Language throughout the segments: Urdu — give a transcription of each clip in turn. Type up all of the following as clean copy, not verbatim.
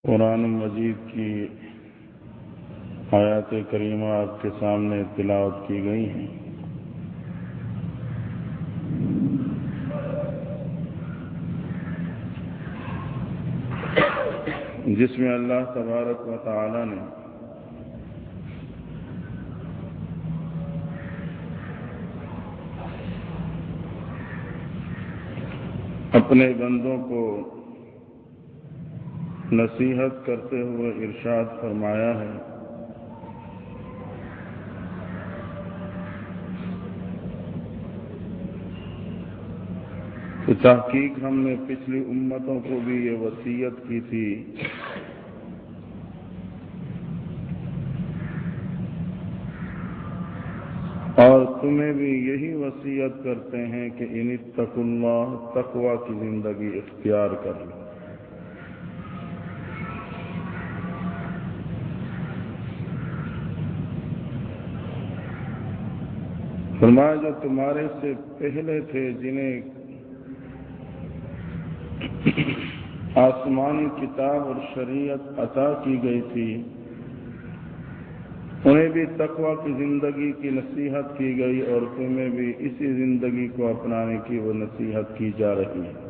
قرآن مجید کی آیات کریمہ آپ کے سامنے تلاوت کی گئی ہیں۔ جس میں اللہ تبارک و تعالی نے اپنے بندوں کو نصیحت کرتے ہوئے ارشاد فرمایا ہے کہ تحقیق ہم نے پچھلی امتوں کو بھی یہ وصیت کی تھی اور تمہیں بھی یہی وصیت کرتے ہیں کہ ان اتقوا اللہ، تقوی کی زندگی اختیار کر لو۔ فرمایا جو تمہارے سے پہلے تھے جنہیں آسمانی کتاب اور شریعت عطا کی گئی تھی، انہیں بھی تقوی کی زندگی کی نصیحت کی گئی اور تمہیں بھی اسی زندگی کو اپنانے کی وہ نصیحت کی جا رہی ہے۔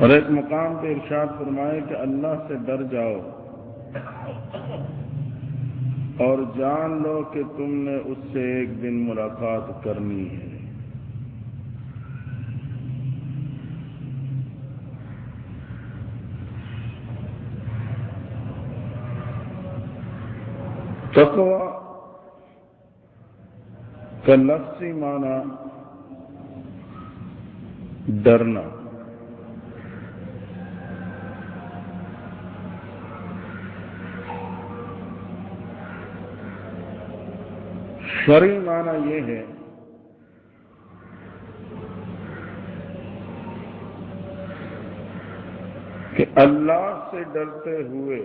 اور ایک مقام پہ ارشاد فرمائے کہ اللہ سے ڈر جاؤ اور جان لو کہ تم نے اس سے ایک دن ملاقات کرنی ہے۔ تقوی کا لفظی معنی ڈرنا، شرعی معنی یہ ہے کہ اللہ سے ڈرتے ہوئے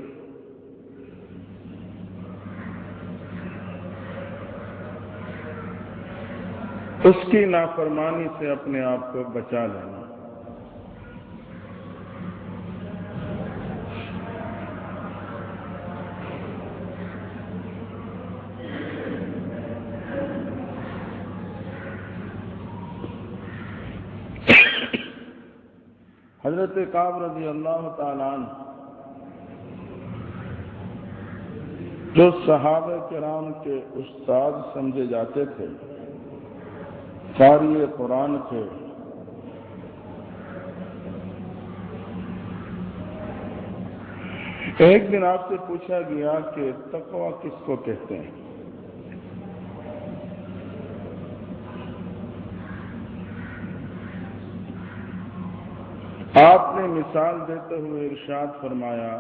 اس کی نافرمانی سے اپنے آپ کو بچا لینا۔ حضرت کعب رضی اللہ تعالیٰ عنہ جو صحابہ کرام کے استاد سمجھے جاتے تھے، قاری قرآن تھے، ایک دن آپ سے پوچھا گیا کہ تقوی کس کو کہتے ہیں؟ آپ نے مثال دیتے ہوئے ارشاد فرمایا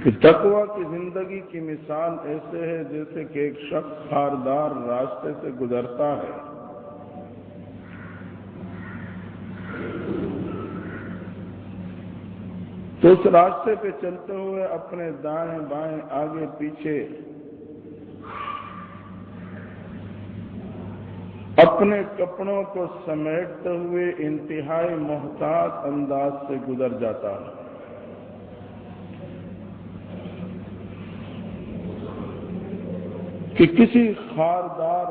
کہ تقوی کی زندگی کی مثال ایسے ہے جیسے کہ ایک شخص خاردار راستے سے گزرتا ہے، تو اس راستے پہ چلتے ہوئے اپنے دائیں بائیں آگے پیچھے اپنے کپڑوں کو سمیٹتے ہوئے انتہائی محتاط انداز سے گزر جاتا ہے۔ کہ کسی خاردار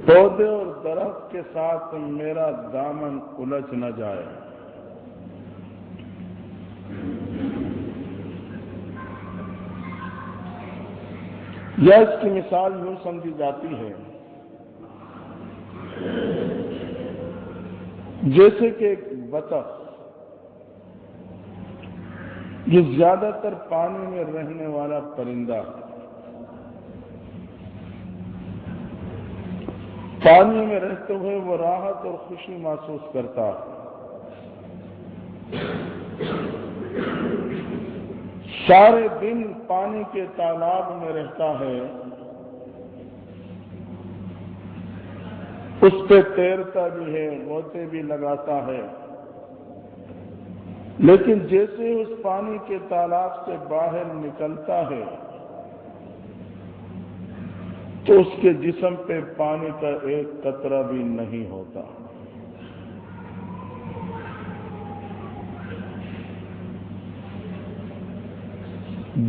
پودے اور درخت کے ساتھ میرا دامن الجھ نہ جائے۔ یا اس کی مثال یوں سمجھی جاتی ہے جیسے کہ ایک بطخ یہ زیادہ تر پانی میں رہنے والا پرندہ، پانی میں رہتے ہوئے وہ راحت اور خوشی محسوس کرتا ہے، سارے دن پانی کے تالاب میں رہتا ہے، اس پہ تیرتا بھی ہے، غوطے بھی لگاتا ہے، لیکن جیسے اس پانی کے تالاب سے باہر نکلتا ہے تو اس کے جسم پہ پانی کا ایک قطرہ بھی نہیں ہوتا۔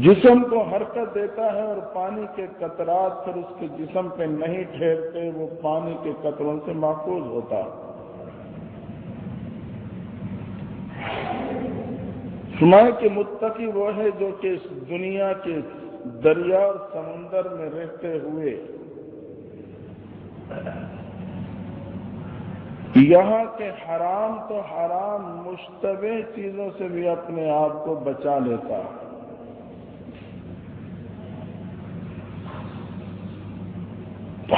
جسم کو حرکت دیتا ہے اور پانی کے قطرات پھر اس کے جسم پہ نہیں ٹھہرتے، وہ پانی کے قطروں سے محفوظ ہوتا۔ فرمایا کہ متقی وہ ہے جو کہ اس دنیا کے دریا اور سمندر میں رہتے ہوئے یہاں کے حرام تو حرام مشتبہ چیزوں سے بھی اپنے آپ کو بچا لیتا۔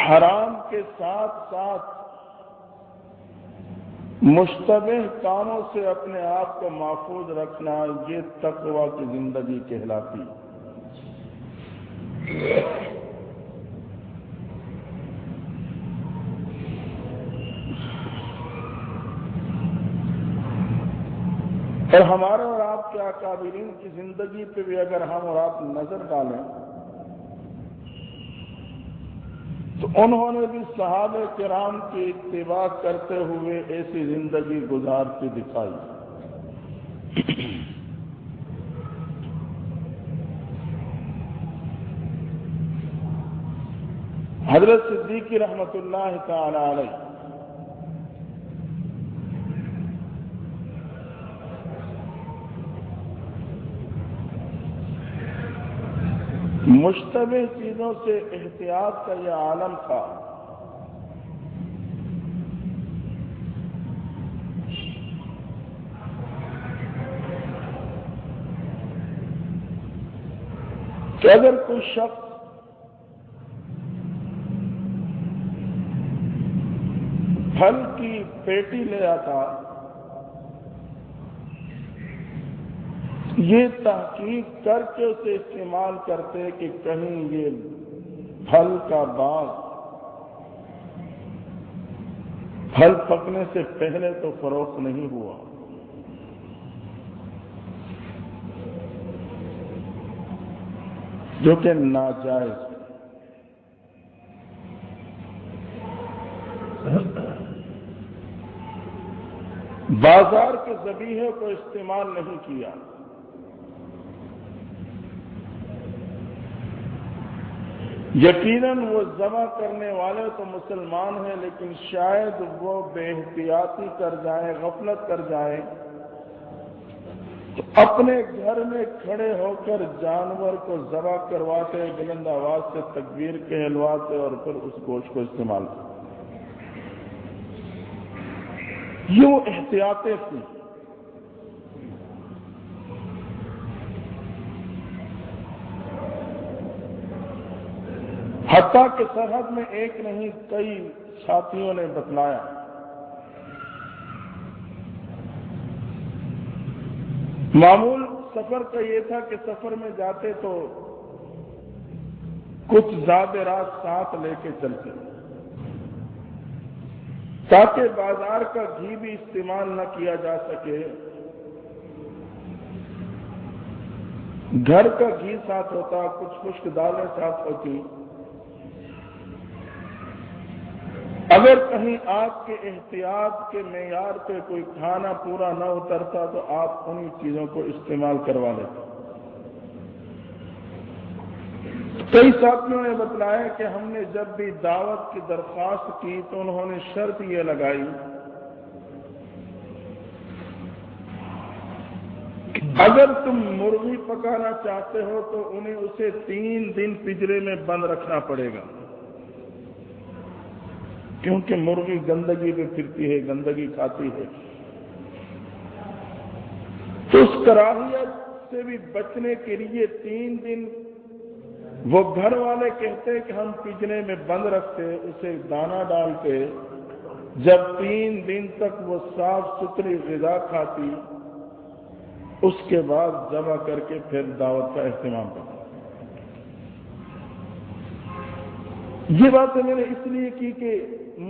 حرام کے ساتھ ساتھ مشتبہ کاموں سے اپنے آپ کو محفوظ رکھنا، یہ تقویٰ کی زندگی کہلاتی۔ اور ہمارے اور آپ کے اکابرین کی زندگی پہ بھی اگر ہم اور آپ نظر ڈالیں تو انہوں نے بھی صحابہ کرام کی اتباع کرتے ہوئے ایسی زندگی گزار کے دکھائی۔ حضرت صدیق رحمت اللہ تعالی علیہ مشتبہ چیزوں سے احتیاط کا یہ عالم تھا۔ کہ اگر کوئی شخص پھل کی پیٹی لے آتا، یہ تحقیق کر کے اسے استعمال کرتے کہ کہیں یہ پھل کا باغ پھل پکنے سے پہلے تو فروخت نہیں ہوا، جو کہ ناجائز ہے۔ بازار کے ذبیحے کو استعمال نہیں کیا۔ یقیناً وہ ذبح کرنے والے تو مسلمان ہیں، لیکن شاید وہ بے احتیاطی کر جائیں، غفلت کر جائیں تو اپنے گھر میں کھڑے ہو کر جانور کو ذبح کرواتے، بلند آواز سے تکبیر کہلواتے اور پھر اس گوشت کو استعمال کرتے۔ یہ وہ احتیاطیں تھیں۔ حتیٰ کہ سرحد میں ایک نہیں کئی ساتھیوں نے بتلایا معمول سفر کا یہ تھا کہ سفر میں جاتے تو کچھ زادرات ساتھ لے کے چلتے تاکہ بازار کا گھی بھی استعمال نہ کیا جا سکے، گھر کا گھی ساتھ ہوتا، کچھ خشک دالیں ساتھ ہوتی۔ اگر کہیں آپ کے احتیاط کے معیار پہ کوئی کھانا پورا نہ اترتا تو آپ انہی چیزوں کو استعمال کروا لیتے۔ کئی ساتھیوں نے بتلایا کہ ہم نے جب بھی دعوت کی درخواست کی تو انہوں نے شرط یہ لگائی کہ اگر تم مرغی پکانا چاہتے ہو تو انہیں اسے 3 دن پنجرے میں بند رکھنا پڑے گا، کیونکہ مرغی گندگی پہ پھرتی ہے، گندگی کھاتی ہے۔ تو اس کراہیت سے بھی بچنے کے لیے 3 دن وہ گھر والے کہتے کہ ہم پنجرے میں بند رکھتے، اسے دانہ ڈالتے، جب 3 دن تک وہ صاف ستھری غذا کھاتی اس کے بعد ذبح کر کے پھر دعوت کا اہتمام کرتا۔ یہ باتیں میں نے اس لیے کی کہ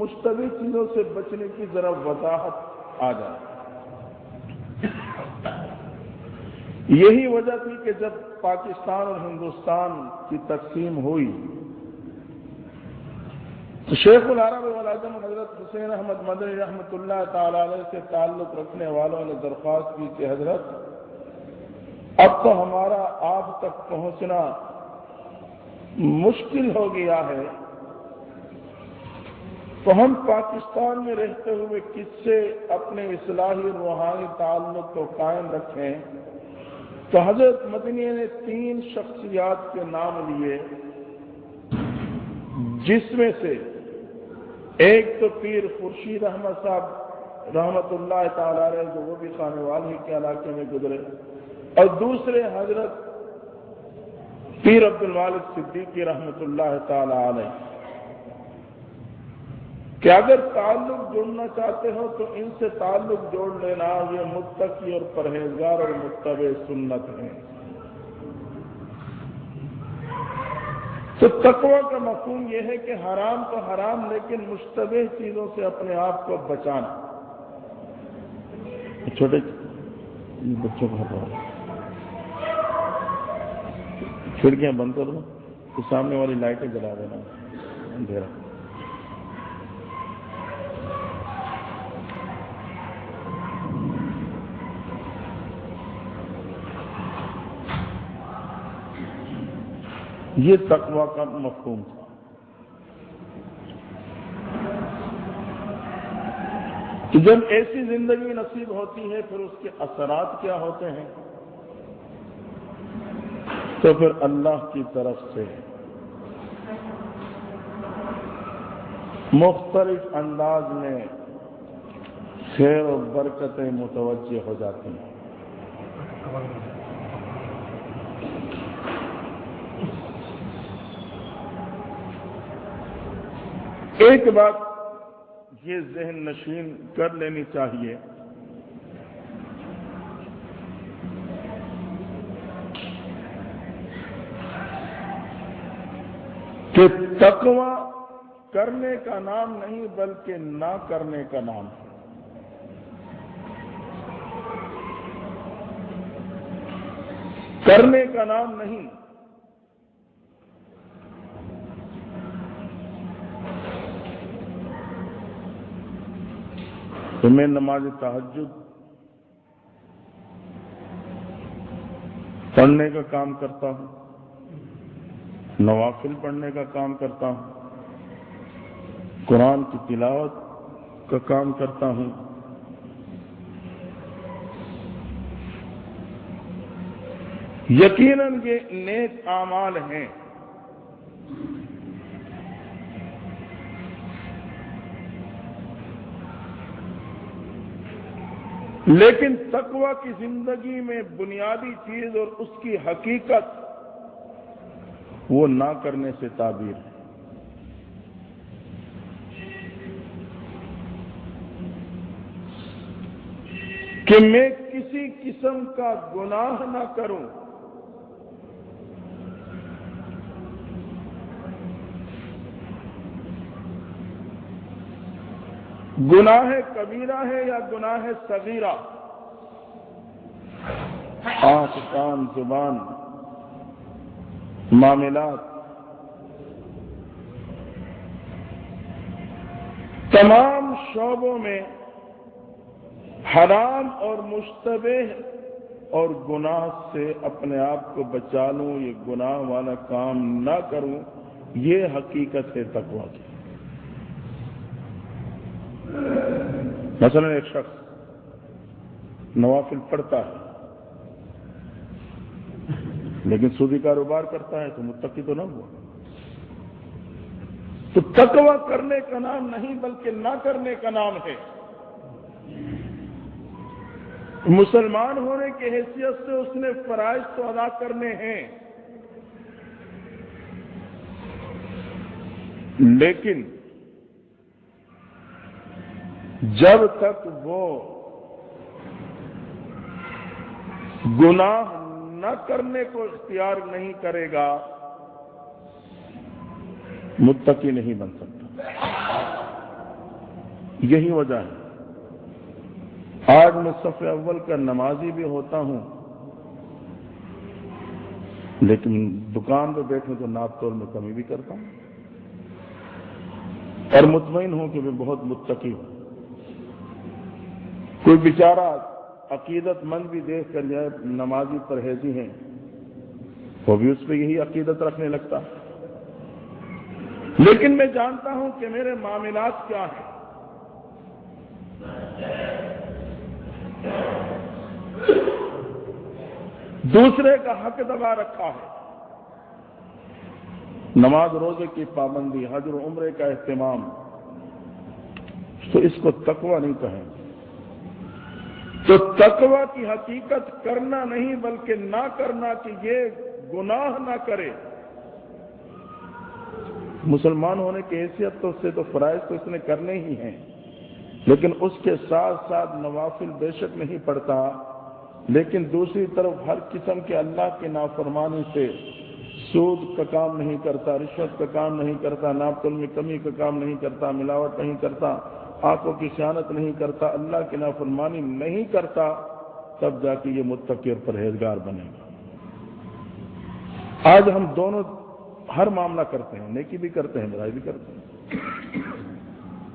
مشتبہ چیزوں سے بچنے کی ذرا وضاحت آ جائے۔ یہی وجہ تھی کہ جب پاکستان اور ہندوستان کی تقسیم ہوئی تو شیخ العرب والعجم حضرت حسین احمد مدنی رحمۃ اللہ تعالی علیہ سے تعلق رکھنے والوں نے درخواست کی کہ حضرت اب تو ہمارا آپ تک پہنچنا مشکل ہو گیا ہے، تو ہم پاکستان میں رہتے ہوئے کس سے اپنے اصلاحی روحانی تعلق کو قائم رکھیں؟ تو حضرت مدنی نے 3 شخصیات کے نام لیے، جس میں سے ایک تو پیر خورشید احمد صاحب رحمت اللہ تعالی علیہ جو وہ بھی خانے والی کے علاقے میں گزرے، اور دوسرے حضرت پیر عبد المالک صدیقی رحمت اللہ تعالی علیہ، کہ اگر تعلق جوڑنا چاہتے ہو تو ان سے تعلق جوڑ لینا، یہ متقی اور پرہیزگار اور متبع سنت ہیں۔ تو تقوی کا مفہوم یہ ہے کہ حرام تو حرام، لیکن مشتبہ چیزوں سے اپنے آپ کو بچانا۔ چھوٹے بچوں کو ہٹاؤ، کھڑکیاں بند کر دو، تو سامنے والی لائٹیں جلا دینا، اندھیرا۔ یہ تقوی کا مفہوم تھا۔ کہ جب ایسی زندگی نصیب ہوتی ہے پھر اس کے اثرات کیا ہوتے ہیں؟ تو پھر اللہ کی طرف سے مختلف انداز میں خیر و برکتیں متوجہ ہو جاتی ہیں۔ ایک بات یہ ذہن نشین کر لینی چاہیے کہ تقوی کرنے کا نام نہیں بلکہ نہ کرنے کا نام ہے۔ کرنے کا نام نہیں۔ تو میں نماز تہجد پڑھنے کا کام کرتا ہوں، نوافل پڑھنے کا کام کرتا ہوں، قرآن کی تلاوت کا کام کرتا ہوں، یقیناً یہ نیک اعمال ہیں، لیکن تقوی کی زندگی میں بنیادی چیز اور اس کی حقیقت وہ نہ کرنے سے تعبیر ہے۔ کہ میں کسی قسم کا گناہ نہ کروں، گناہ کبیرہ ہے یا گناہ صغیرہ، آنکھ کان زبان معاملات تمام شعبوں میں حرام اور مشتبہ اور گناہ سے اپنے آپ کو بچا لوں، یہ گناہ والا کام نہ کروں، یہ حقیقت ہے تقویٰ کی۔ مثلا ایک شخص نوافل پڑھتا ہے لیکن سودی کاروبار کرتا ہے تو متقی تو نہ ہوا۔ تو تقویٰ کرنے کا نام نہیں بلکہ نہ کرنے کا نام ہے۔ مسلمان ہونے کی حیثیت سے اس نے فرائض تو ادا کرنے ہیں، لیکن جب تک وہ گناہ نہ کرنے کو اختیار نہیں کرے گا متقی نہیں بن سکتا۔ یہی وجہ ہے آج میں صف اول کا نمازی بھی ہوتا ہوں لیکن دکان پہ بیٹھوں تو ناپ تول میں کمی بھی کرتا ہوں اور مطمئن ہوں کہ میں بہت متقی ہوں۔ کوئی بیچارہ عقیدت مند بھی دیکھ کر جائے نمازی پرہیزی ہیں، وہ بھی اس پہ یہی عقیدت رکھنے لگتا ہے، لیکن میں جانتا ہوں کہ میرے معاملات کیا ہیں۔ دوسرے کا حق دبا رکھا ہے، نماز روزے کی پابندی، حج و عمرے کا اہتمام، تو اس کو تقوی نہیں کہیں۔ تو تقوی کی حقیقت کرنا نہیں بلکہ نہ کرنا کہ یہ گناہ نہ کرے۔ مسلمان ہونے کی حیثیت تو سے تو فرائض تو اس نے کرنے ہی ہیں، لیکن اس کے ساتھ ساتھ نوافل بے شک نہیں پڑتا، لیکن دوسری طرف ہر قسم کے اللہ کی نافرمانی سے سود کا کام نہیں کرتا، رشوت کا کام نہیں کرتا، ناپ تول میں کمی کا کام نہیں کرتا، ملاوٹ نہیں کرتا، آنکھوں کی خیانت نہیں کرتا، اللہ کی نافرمانی نہیں کرتا، تب جا کے یہ متقی اور پرہیزگار بنے گا۔ آج ہم دونوں ہر معاملہ کرتے ہیں، نیکی بھی کرتے ہیں، برائی بھی کرتے ہیں،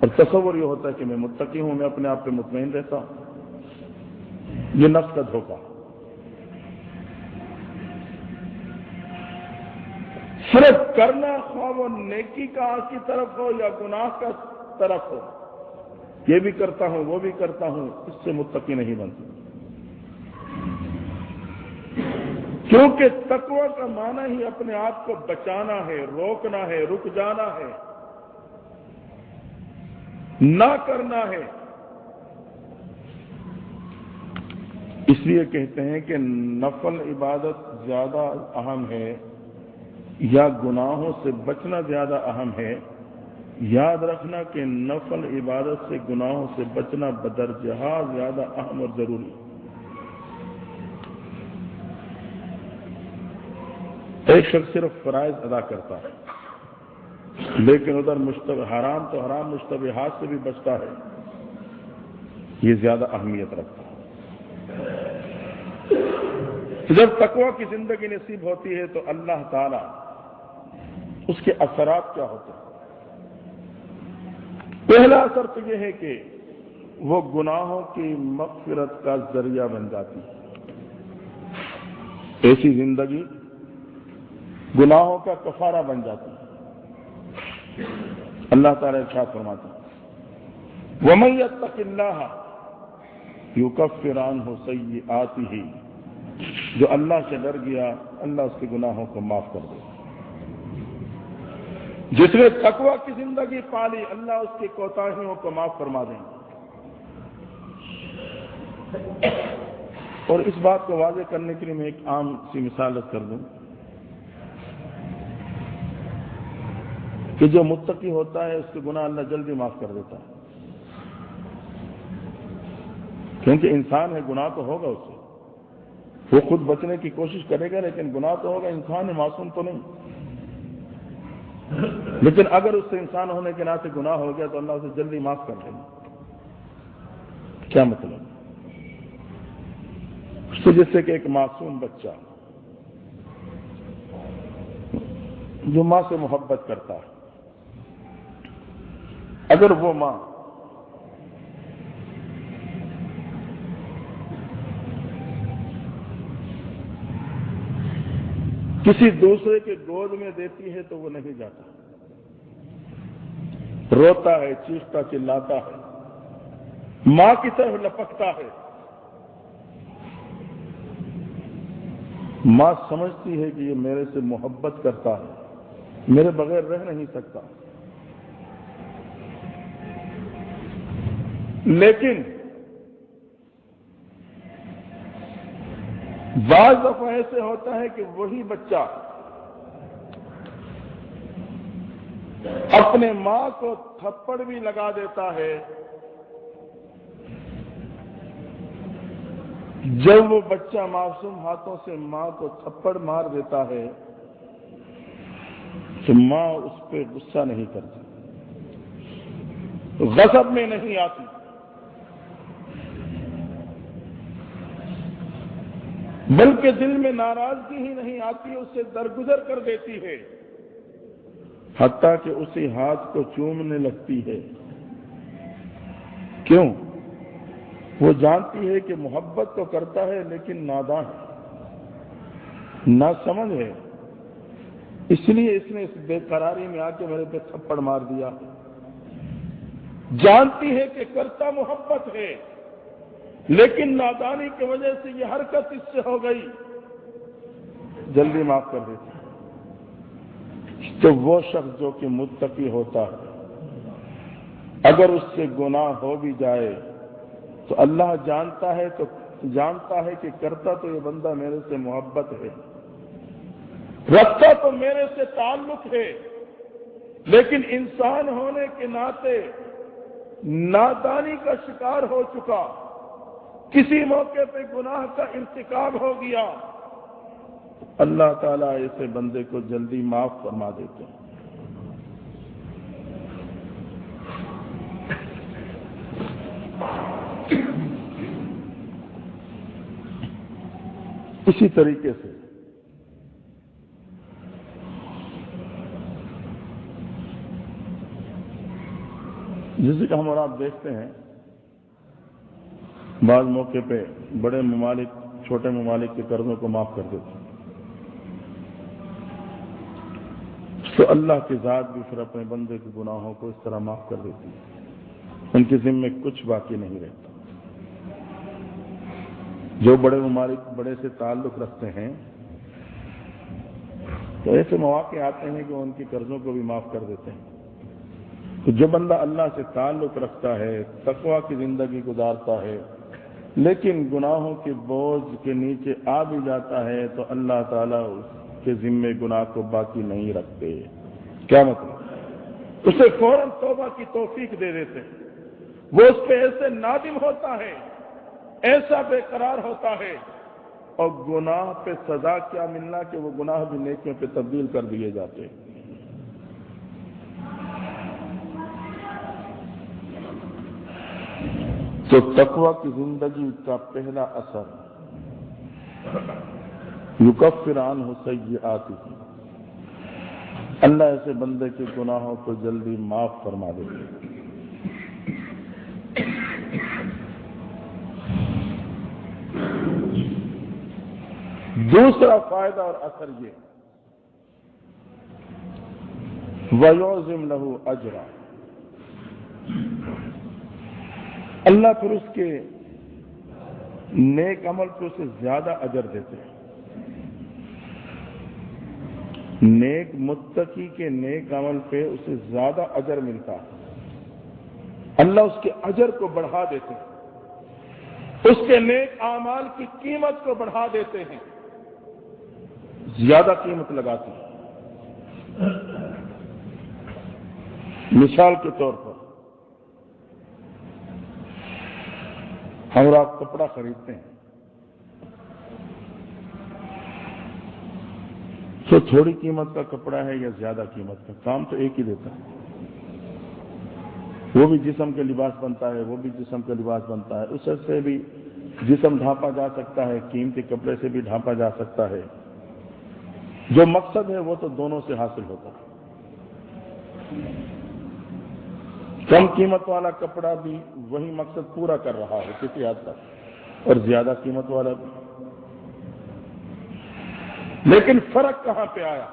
اور تصور یہ ہوتا ہے کہ میں متقی ہوں، میں اپنے آپ پہ مطمئن رہتا ہوں۔ یہ نفس کا دھوکہ۔ صرف کرنا خواہ وہ نیکی کا کی طرف ہو یا گناہ کا طرف ہو، یہ بھی کرتا ہوں وہ بھی کرتا ہوں، اس سے متقی نہیں بنتا، کیونکہ تقوی کا معنی ہی اپنے آپ کو بچانا ہے، روکنا ہے، رک جانا ہے، نہ کرنا ہے۔ اس لیے کہتے ہیں کہ نفل عبادت زیادہ اہم ہے یا گناہوں سے بچنا زیادہ اہم ہے؟ یاد رکھنا کہ نفل عبادت سے گناہوں سے بچنا بدرجہ زیادہ اہم اور ضروری ہے۔ ایک شخص صرف فرائض ادا کرتا ہے لیکن ادھر حرام تو حرام مشتبہات سے بھی بچتا ہے، یہ زیادہ اہمیت رکھتا ہے۔ جب تقوی کی زندگی نصیب ہوتی ہے تو اللہ تعالی اس کے اثرات کیا ہوتے ہیں؟ پہلا اثر تو یہ ہے کہ وہ گناہوں کی مغفرت کا ذریعہ بن جاتی ہے۔ ایسی زندگی گناہوں کا کفارہ بن جاتی ہے۔ اللہ تعالی ارشاد فرماتے ہیں وَمَن يَتَّقِ اللَّهَ يُكَفِّرْ عَنْهُ سَيِّئَاتِهِ، جو اللہ سے ڈر گیا اللہ اس کے گناہوں کو معاف کر دے۔ جس نے تقوی کی زندگی پالی اللہ اس کی کوتاہیوں کو معاف فرما دیں گے۔ اور اس بات کو واضح کرنے کے لیے میں ایک عام سی مثال کر دوں کہ جو متقی ہوتا ہے اس کے گناہ اللہ جلدی معاف کر دیتا ہے، کیونکہ انسان ہے، گناہ تو ہوگا اس سے، وہ خود بچنے کی کوشش کرے گا لیکن گناہ تو ہوگا، انسان ہے، معصوم تو نہیں۔ لیکن اگر اس سے انسان ہونے کے ناطے گناہ ہو گیا تو اللہ اسے جلدی معاف کر دے گا۔ کیا مطلب؟ اس کو جس سے کہ ایک معصوم بچہ جو ماں سے محبت کرتا ہے، اگر وہ ماں کسی دوسرے کے گود میں دیتی ہے تو وہ نہیں جاتا، روتا ہے، چیختا چلاتا ہے، ماں کی طرف لپکتا ہے۔ ماں سمجھتی ہے کہ یہ میرے سے محبت کرتا ہے، میرے بغیر رہ نہیں سکتا، لیکن بعض دفعہ ایسے ہوتا ہے کہ وہی بچہ اپنے ماں کو تھپڑ بھی لگا دیتا ہے۔ جب وہ بچہ معصوم ہاتھوں سے ماں کو تھپڑ مار دیتا ہے تو ماں اس پہ غصہ نہیں کرتی، غضب میں نہیں آتی، بلکہ دل میں ناراضگی ہی نہیں آتی، اسے درگزر کر دیتی ہے، حتیٰ کہ اسی ہاتھ کو چومنے لگتی ہے۔ کیوں؟ وہ جانتی ہے کہ محبت تو کرتا ہے لیکن نادان ہے، ناسمجھ ہے، اس لیے اس نے اس بے قراری میں آ کے میرے پہ تھپڑ مار دیا۔ جانتی ہے کہ کرتا محبت ہے لیکن نادانی کی وجہ سے یہ حرکت اس سے ہو گئی، جلدی معاف کر دیتی۔ تو وہ شخص جو کہ متقی ہوتا ہے، اگر اس سے گناہ ہو بھی جائے تو اللہ جانتا ہے کہ کرتا تو یہ بندہ میرے سے محبت ہے، رکھتا تو میرے سے تعلق ہے، لیکن انسان ہونے کے ناطے نادانی کا شکار ہو چکا، کسی موقع پہ گناہ کا ارتکاب ہو گیا، اللہ تعالیٰ ایسے بندے کو جلدی معاف فرما دیتے ہیں۔ اسی طریقے سے جیسے کہ ہم اور آپ دیکھتے ہیں بعض موقع پہ بڑے ممالک چھوٹے ممالک کے قرضوں کو معاف کر دیتے ہیں، تو اللہ کی ذات بھی پھر اپنے بندے کے گناہوں کو اس طرح معاف کر دیتی ہے، ان کے ذمے کچھ باقی نہیں رہتا۔ جو بڑے ممالک بڑے سے تعلق رکھتے ہیں تو ایسے مواقع آتے ہیں کہ ان کے قرضوں کو بھی معاف کر دیتے ہیں۔ تو جو بندہ اللہ سے تعلق رکھتا ہے، تقویٰ کی زندگی گزارتا ہے، لیکن گناہوں کے بوجھ کے نیچے آ بھی جاتا ہے، تو اللہ تعالیٰ اس کے ذمے گناہ کو باقی نہیں رکھتے۔ کیا مطلب؟ اسے فوراً توبہ کی توفیق دے دیتے ہیں، وہ اس پہ ایسے نادم ہوتا ہے، ایسا بے قرار ہوتا ہے، اور گناہ پہ سزا کیا ملنا کہ وہ گناہ بھی نیکیوں پہ تبدیل کر دیے جاتے ہیں۔ تو تقویٰ کی زندگی کا پہلا اثر یکفر عنہ سیئاتہ، اللہ ایسے بندے کے گناہوں کو جلدی معاف فرما دیتے۔ دوسرا فائدہ اور اثر یہ وَيُعْظِمْ لَهُ أَجْرًا، اللہ پھر اس کے نیک عمل پہ اسے زیادہ اجر دیتے ہیں۔ نیک متقی کے نیک عمل پہ اسے زیادہ اجر ملتا ہے، اللہ اس کے اجر کو بڑھا دیتے ہیں، اس کے نیک اعمال کی قیمت کو بڑھا دیتے ہیں، زیادہ قیمت لگاتے ہیں۔ مثال کے طور پر ہم اور آپ کپڑا خریدتے ہیں تو تھوڑی قیمت کا کپڑا ہے یا زیادہ قیمت کا، کام تو ایک ہی دیتا ہے، وہ بھی جسم کے لباس بنتا ہے، وہ بھی جسم کا لباس بنتا ہے، اس سے بھی جسم ڈھانپا جا سکتا ہے، قیمتی کپڑے سے بھی ڈھانپا جا سکتا ہے، جو مقصد ہے وہ تو دونوں سے حاصل ہوتا ہے۔ کم قیمت والا کپڑا بھی وہی مقصد پورا کر رہا ہے کسی حد تک، اور زیادہ قیمت والا بھی، لیکن فرق کہاں پہ آیا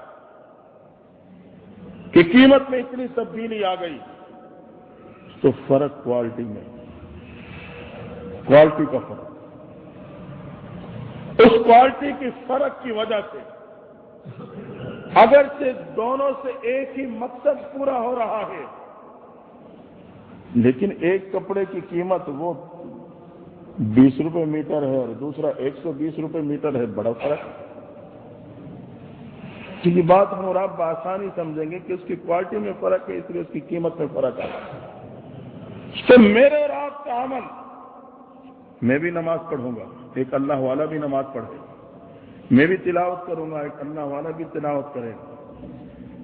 کہ قیمت میں اتنی تبدیلی آ گئی؟ تو فرق کوالٹی میں، کوالٹی کا فرق، اس کوالٹی کی فرق کی وجہ سے اگرچہ دونوں سے ایک ہی مقصد پورا ہو رہا ہے، لیکن ایک کپڑے کی قیمت وہ 20 روپے میٹر ہے اور دوسرا 120 روپے میٹر ہے، بڑا فرق۔ تو یہ بات ہم اور آپ بآسانی سمجھیں گے کہ اس کی کوالٹی میں فرق ہے، اس لیے اس کی قیمت میں فرق ہے۔ تو میرے اور آپ کا عمل، میں بھی نماز پڑھوں گا، ایک اللہ والا بھی نماز پڑھے، میں بھی تلاوت کروں گا، ایک اللہ والا بھی تلاوت کرے گا،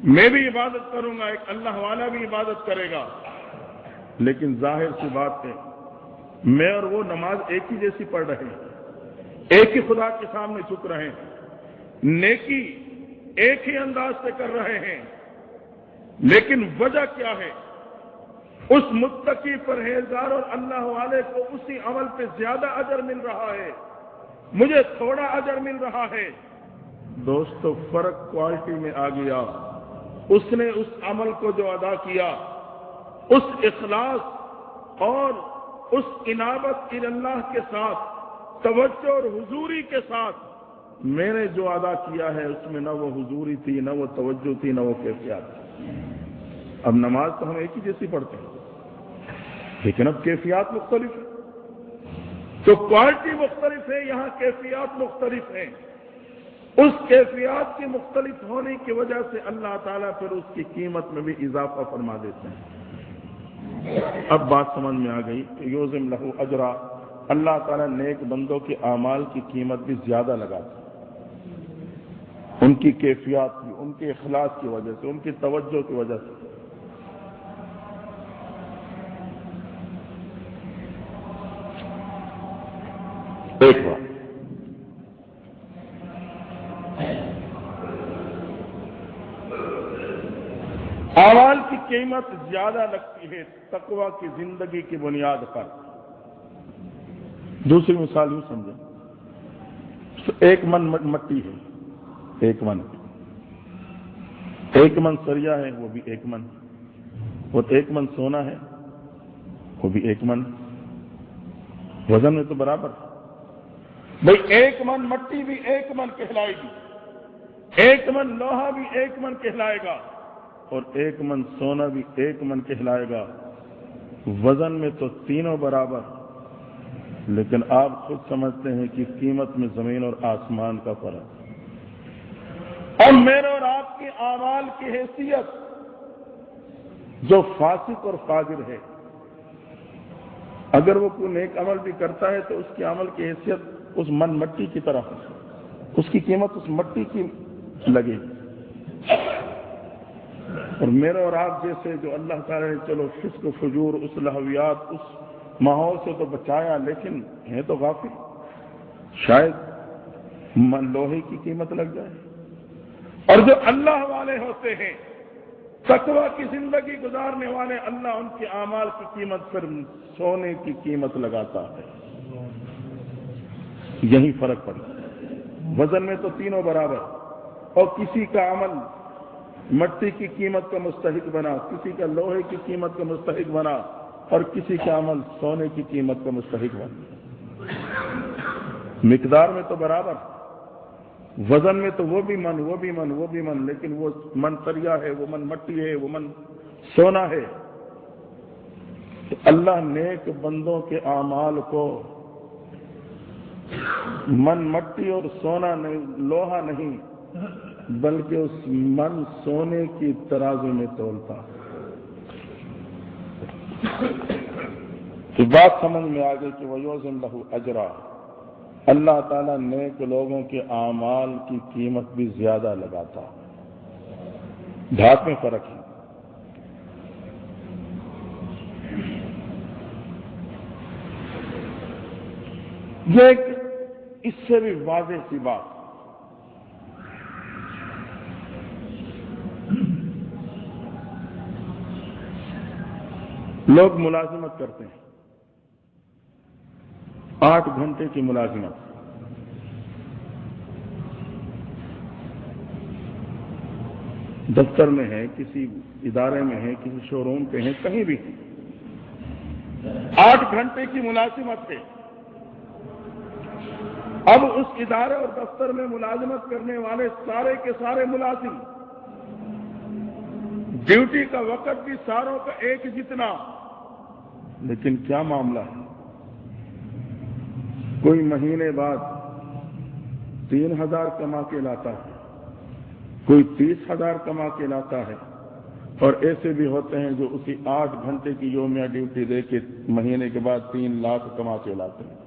میں بھی عبادت کروں گا، ایک اللہ والا بھی عبادت کرے گا، لیکن ظاہر سی بات ہے میں اور وہ نماز ایک ہی جیسی پڑھ رہے ہیں، ایک ہی خدا کے سامنے جھک رہے ہیں، نیکی ایک ہی انداز سے کر رہے ہیں، لیکن وجہ کیا ہے؟ اس متقی پرہیزگار اور اللہ والے کو اسی عمل پہ زیادہ اجر مل رہا ہے، مجھے تھوڑا اجر مل رہا ہے۔ دوستو، فرق کوالٹی میں آ گیا۔ اس نے اس عمل کو جو ادا کیا، اس اخلاص اور اس انابت اللہ کے ساتھ، توجہ اور حضوری کے ساتھ میں نے جو ادا کیا ہے، اس میں نہ وہ حضوری تھی، نہ وہ توجہ تھی، نہ وہ کیفیات تھی۔ اب نماز تو ہم ایک ہی جیسی پڑھتے ہیں، لیکن اب کیفیات مختلف ہیں، تو کوالٹی مختلف ہے، یہاں کیفیات مختلف ہیں۔ اس کیفیات کی مختلف ہونے کی وجہ سے اللہ تعالیٰ پھر اس کی قیمت میں بھی اضافہ فرما دیتے ہیں۔ اب بات سمجھ میں آ گئی کہ یوزم لہو اجرا، اللہ تعالیٰ نیک بندوں کے اعمال کی قیمت بھی زیادہ لگاتا ہے، ان کی کیفیات کی، ان کے اخلاص کی وجہ سے، ان کی توجہ کی وجہ سے۔ ایک بات اعمال کی قیمت زیادہ لگتی ہے تقوی کی زندگی کی بنیاد پر۔ دوسری مثال یوں سمجھیں، ایک من مٹی ہے، ایک من سریا ہے، وہ بھی ایک من، اور ایک من سونا ہے، وہ بھی ایک من، وزن میں تو برابر ہے۔ بھئی ایک من مٹی بھی ایک من کہلائے گی، ایک من لوہا بھی ایک من کہلائے گا، اور ایک من سونا بھی ایک من کہلائے گا۔ وزن میں تو تینوں برابر، لیکن آپ خود سمجھتے ہیں کہ قیمت میں زمین اور آسمان کا فرق۔ اور میرے اور آپ کی اعمال کی حیثیت، جو فاسق اور فاجر ہے، اگر وہ کوئی نیک عمل بھی کرتا ہے تو اس کے عمل کی حیثیت اس من مٹی کی طرح ہے، اس کی قیمت اس مٹی کی لگے گی۔ اور میرے اور آپ جیسے جو اللہ تعالیٰ نے چلو فسق و فجور، اس لہویات، اس ماحول سے تو بچایا، لیکن ہے تو غافل، شاید من لوہے کی قیمت لگ جائے۔ اور جو اللہ والے ہوتے ہیں، تقوی کی زندگی گزارنے والے، اللہ ان کے اعمال کی قیمت پر سونے کی قیمت لگاتا ہے۔ یہی فرق پڑتا ہے۔ وزن میں تو تینوں برابر، اور کسی کا عمل مٹی کی قیمت کا مستحق بنا، کسی کا لوہے کی قیمت کا مستحق بنا، اور کسی کا عمل سونے کی قیمت کا مستحق بنا۔ مقدار میں تو برابر، وزن میں تو وہ بھی من، وہ بھی من، وہ بھی من، لیکن وہ من سریا ہے، وہ من مٹی ہے، وہ من سونا ہے۔ تو اللہ نیک بندوں کے اعمال کو من مٹی اور سونا نہیں، لوہا نہیں، بلکہ اس من سونے کی ترازو میں تولتا ہے۔ تو بات سمجھ میں آ گئی کہ وَيُعْظِمْ لَهُ أَجْرًا، اللہ تعالیٰ نیک لوگوں کے اعمال کی قیمت بھی زیادہ لگاتا ہے۔ دھات میں فرق ہے۔ یہ ایک اس سے بھی واضح سی بات، لوگ ملازمت کرتے ہیں، 8 گھنٹے کی ملازمت، دفتر میں ہے، کسی ادارے میں ہے، کسی شو روم پہ ہیں، کہیں بھی 8 گھنٹے کی ملازمت ہے۔ اب اس ادارے اور دفتر میں ملازمت کرنے والے سارے کے سارے ملازم، ڈیوٹی کا وقت بھی ساروں کا ایک جتنا، لیکن کیا معاملہ ہے؟ کوئی مہینے بعد 3,000 کما کے لاتا ہے، کوئی 30,000 کما کے لاتا ہے، اور ایسے بھی ہوتے ہیں جو اسی 8 گھنٹے کی یومیہ ڈیوٹی دے کے مہینے کے بعد 3 لاکھ کما کے لاتے ہیں۔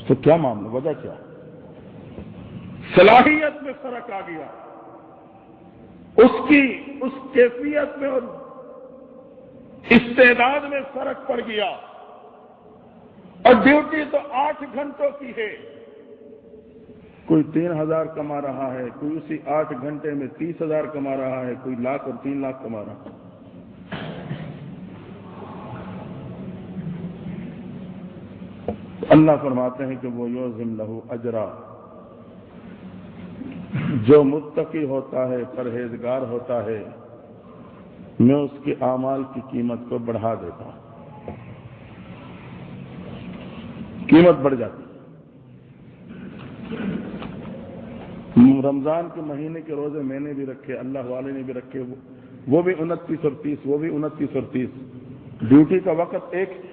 تو کیا معاملہ، وجہ کیا؟ صلاحیت میں فرق آ گیا، اس کیفیت میں اور استعداد میں فرق پڑ گیا۔ اور ڈیوٹی تو 8 گھنٹوں کی ہے، کوئی 3,000 کما رہا ہے، کوئی اسی 8 گھنٹے میں 30,000 کما رہا ہے، کوئی 1,00,000 اور 3 لاکھ کما رہا ہے۔ اللہ فرماتے ہیں کہ وہ یعظم لہ اجرا، جو متقی ہوتا ہے، پرہیزگار ہوتا ہے، میں اس کے اعمال کی قیمت کو بڑھا دیتا ہوں، قیمت بڑھ جاتی ہے۔ رمضان کے مہینے کے روزے میں نے بھی رکھے، اللہ والے نے بھی رکھے، وہ بھی 29 اور 30، وہ بھی 29 اور 30، ڈیوٹی کا وقت ایک ہے۔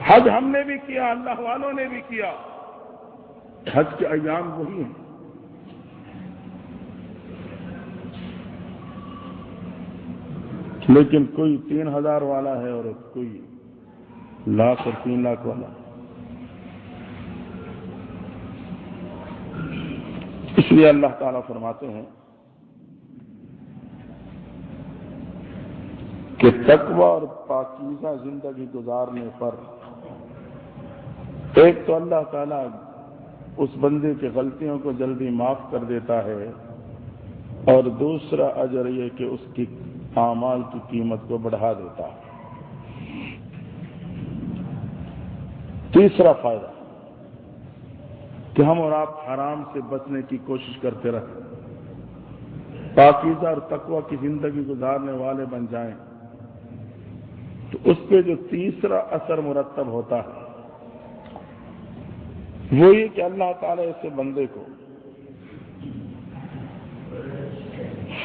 حج ہم نے بھی کیا، اللہ والوں نے بھی کیا، حج کے ایام وہی ہیں۔ لیکن کوئی 3,000 والا ہے اور کوئی 1,00,000 اور 3 لاکھ والا ہے۔ اس لیے اللہ تعالیٰ فرماتے ہیں کہ تقوی اور پاکیزہ زندگی گزارنے پر ایک تو اللہ تعالیٰ اس بندے کی غلطیوں کو جلدی معاف کر دیتا ہے، اور دوسرا اجر یہ کہ اس کی اعمال کی قیمت کو بڑھا دیتا ہے۔ تیسرا فائدہ کہ ہم اور آپ حرام سے بچنے کی کوشش کرتے رہیں، پاکیزہ اور تقوی کی زندگی گزارنے والے بن جائیں، تو اس پہ جو تیسرا اثر مرتب ہوتا ہے وہ یہ کہ اللہ تعالیٰ ایسے بندے کو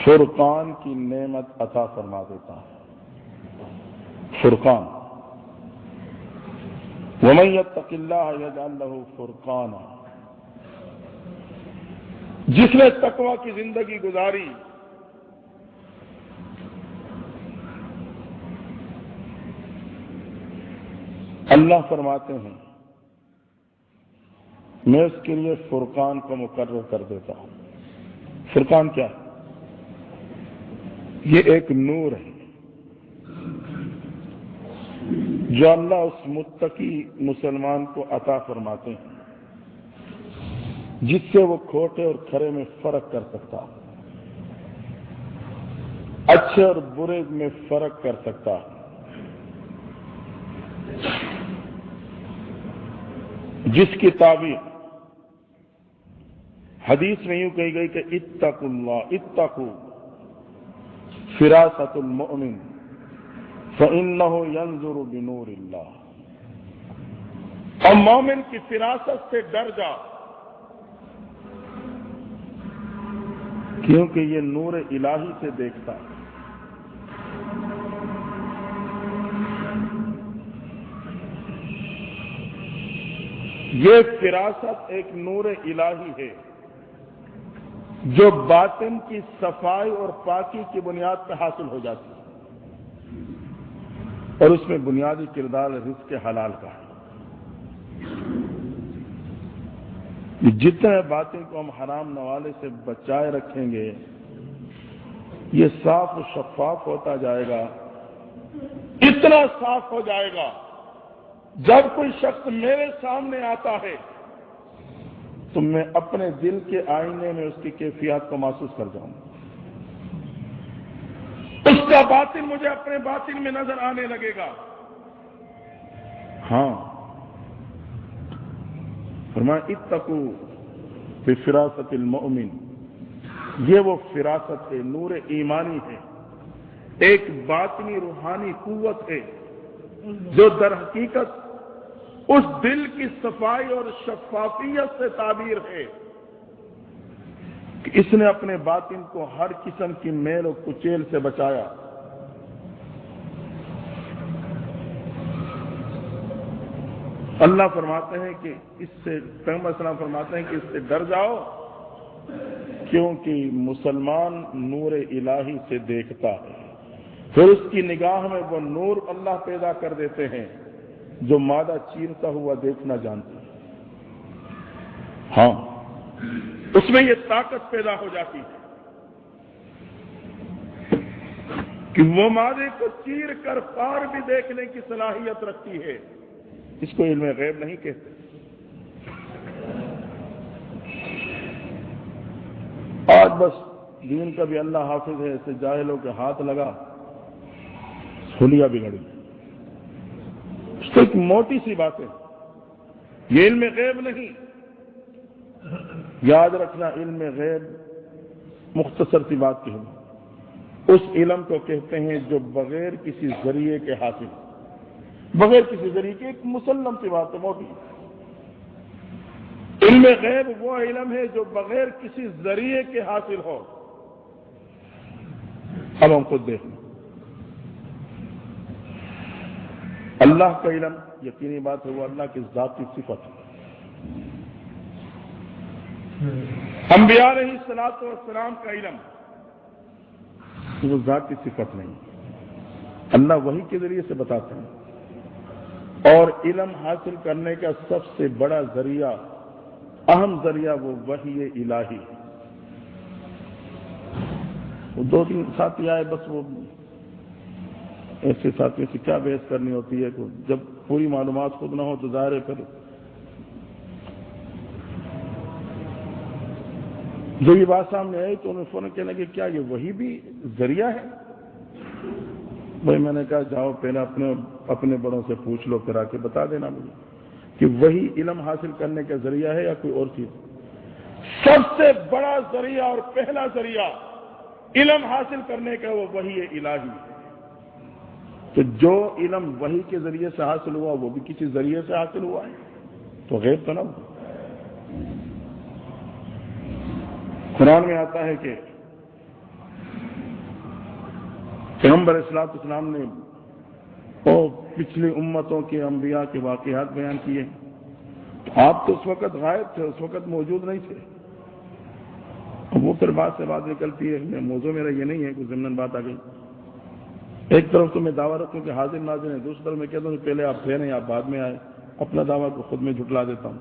فرقان کی نعمت عطا فرما دیتا ہے۔ فرقان، وَمَن يَتَّقِ اللَّهَ يَجْعَل لَّهُ فُرْقَانًا، جس نے تقوی کی زندگی گزاری، اللہ فرماتے ہیں میں اس کے لیے فرقان کو مقرر کر دیتا ہوں۔ فرقان کیا ہے؟ یہ ایک نور ہے جو اللہ اس متقی مسلمان کو عطا فرماتے ہیں، جس سے وہ کھوٹے اور کھرے میں فرق کر سکتا، اچھے اور برے میں فرق کر سکتا۔ جس کی تعبیر حدیث میں یوں کہی گئی کہ اتقوا اللہ، اتقوا فراست المؤمن فإنہ ينظر بنور اللہ، اور مومن کی فراست سے ڈر جا، کیونکہ یہ نور الہی سے دیکھتا ہے۔ یہ فراست ایک نور الہی ہے جو باطن کی صفائی اور پاکی کی بنیاد پہ حاصل ہو جاتی ہے، اور اس میں بنیادی کردار رزق حلال کا ہے۔ جتنے باطن کو ہم حرام نوالے سے بچائے رکھیں گے، یہ صاف و شفاف ہوتا جائے گا، اتنا صاف ہو جائے گا جب کوئی شخص میرے سامنے آتا ہے تو میں اپنے دل کے آئینے میں اس کی کیفیات کو محسوس کر جاؤں، اس کا باطن مجھے اپنے باطن میں نظر آنے لگے گا۔ ہاں، فرمایا اتقوا بفراست المؤمن، یہ وہ فراست ہے، نور ایمانی ہے، ایک باطنی روحانی قوت ہے جو در حقیقت اس دل کی صفائی اور شفافیت سے تعبیر ہے کہ اس نے اپنے باطن کو ہر قسم کی میل و کچیل سے بچایا۔ اللہ فرماتے ہیں کہ اس سے، پیغمبر السلام فرماتے ہیں کہ اس سے ڈر جاؤ، کیونکہ مسلمان نور الہی سے دیکھتا ہے، پھر اس کی نگاہ میں وہ نور اللہ پیدا کر دیتے ہیں جو مادہ چیرتا ہوا دیکھنا جانتا ہے۔ ہاں، اس میں یہ طاقت پیدا ہو جاتی ہے کہ وہ مادے کو چیر کر پار بھی دیکھنے کی صلاحیت رکھتی ہے۔ اس کو علم غیب نہیں کہتے، آج بس دین کا بھی اللہ حافظ ہے، ایسے جاہلوں کے ہاتھ لگا حلیہ بگڑ گئی۔ اس تو ایک موٹی سی بات ہے، یہ علم غیب نہیں، یاد رکھنا علم غیب مختصر سی بات کی ہے، اس علم کو کہتے ہیں جو بغیر کسی ذریعے کے حاصل، بغیر کسی ذریعے کے، ایک مسلم سی بات ہے موٹی۔ علم غیب وہ علم ہے جو بغیر کسی ذریعے کے حاصل ہو۔ اب ہم خود دیکھیں، اللہ کا علم یقینی بات ہے وہ اللہ کی ذاتی صفت ہے۔ انبیاء علیہ الصلوۃ والسلام کا علم وہ ذاتی صفت نہیں، اللہ وحی کے ذریعے سے بتاتے ہیں، اور علم حاصل کرنے کا سب سے بڑا ذریعہ، اہم ذریعہ وہ وحی الہی۔ وہ دو تین ساتھی آئے، بس وہ ایسے ساتھیوں سے کیا بحث کرنی ہوتی ہے، جب پوری معلومات خود نہ ہو تو ظاہر ہے پھر جو یہ بات سامنے آئی تو انہوں نے فوراً کہنے کہ کیا یہ وہی بھی ذریعہ ہے؟ بھائی میں نے کہا جاؤ پہلے اپنے بڑوں سے پوچھ لو، پھر آ کے بتا دینا مجھے کہ وہی علم حاصل کرنے کا ذریعہ ہے یا کوئی اور چیز۔ سب سے بڑا ذریعہ اور پہلا ذریعہ علم حاصل کرنے کا وہ وحی الہی۔ تو جو علم وحی کے ذریعے سے حاصل ہوا وہ بھی کسی ذریعے سے حاصل ہوا ہے، تو غیب تو نہ ہوا۔ قرآن میں آتا ہے کہ پیغمبر الصلوۃ والسلام نے پچھلی امتوں کے انبیاء کے واقعات بیان کیے، آپ تو اس وقت غائب تھے، اس وقت موجود نہیں تھے۔ وہ پھر بات سے بات نکلتی ہے، موضوع میرا یہ نہیں ہے، کوئی ضمن بات آ گئی۔ ایک طرف تو میں دعویٰ رکھوں کہ حاضر ناظر ہیں، دوسری طرف میں کہتا ہوں کہ پہلے آپ تھے نہیں، آپ بعد میں آئے، اپنا دعویٰ کو خود میں جھٹلا دیتا ہوں۔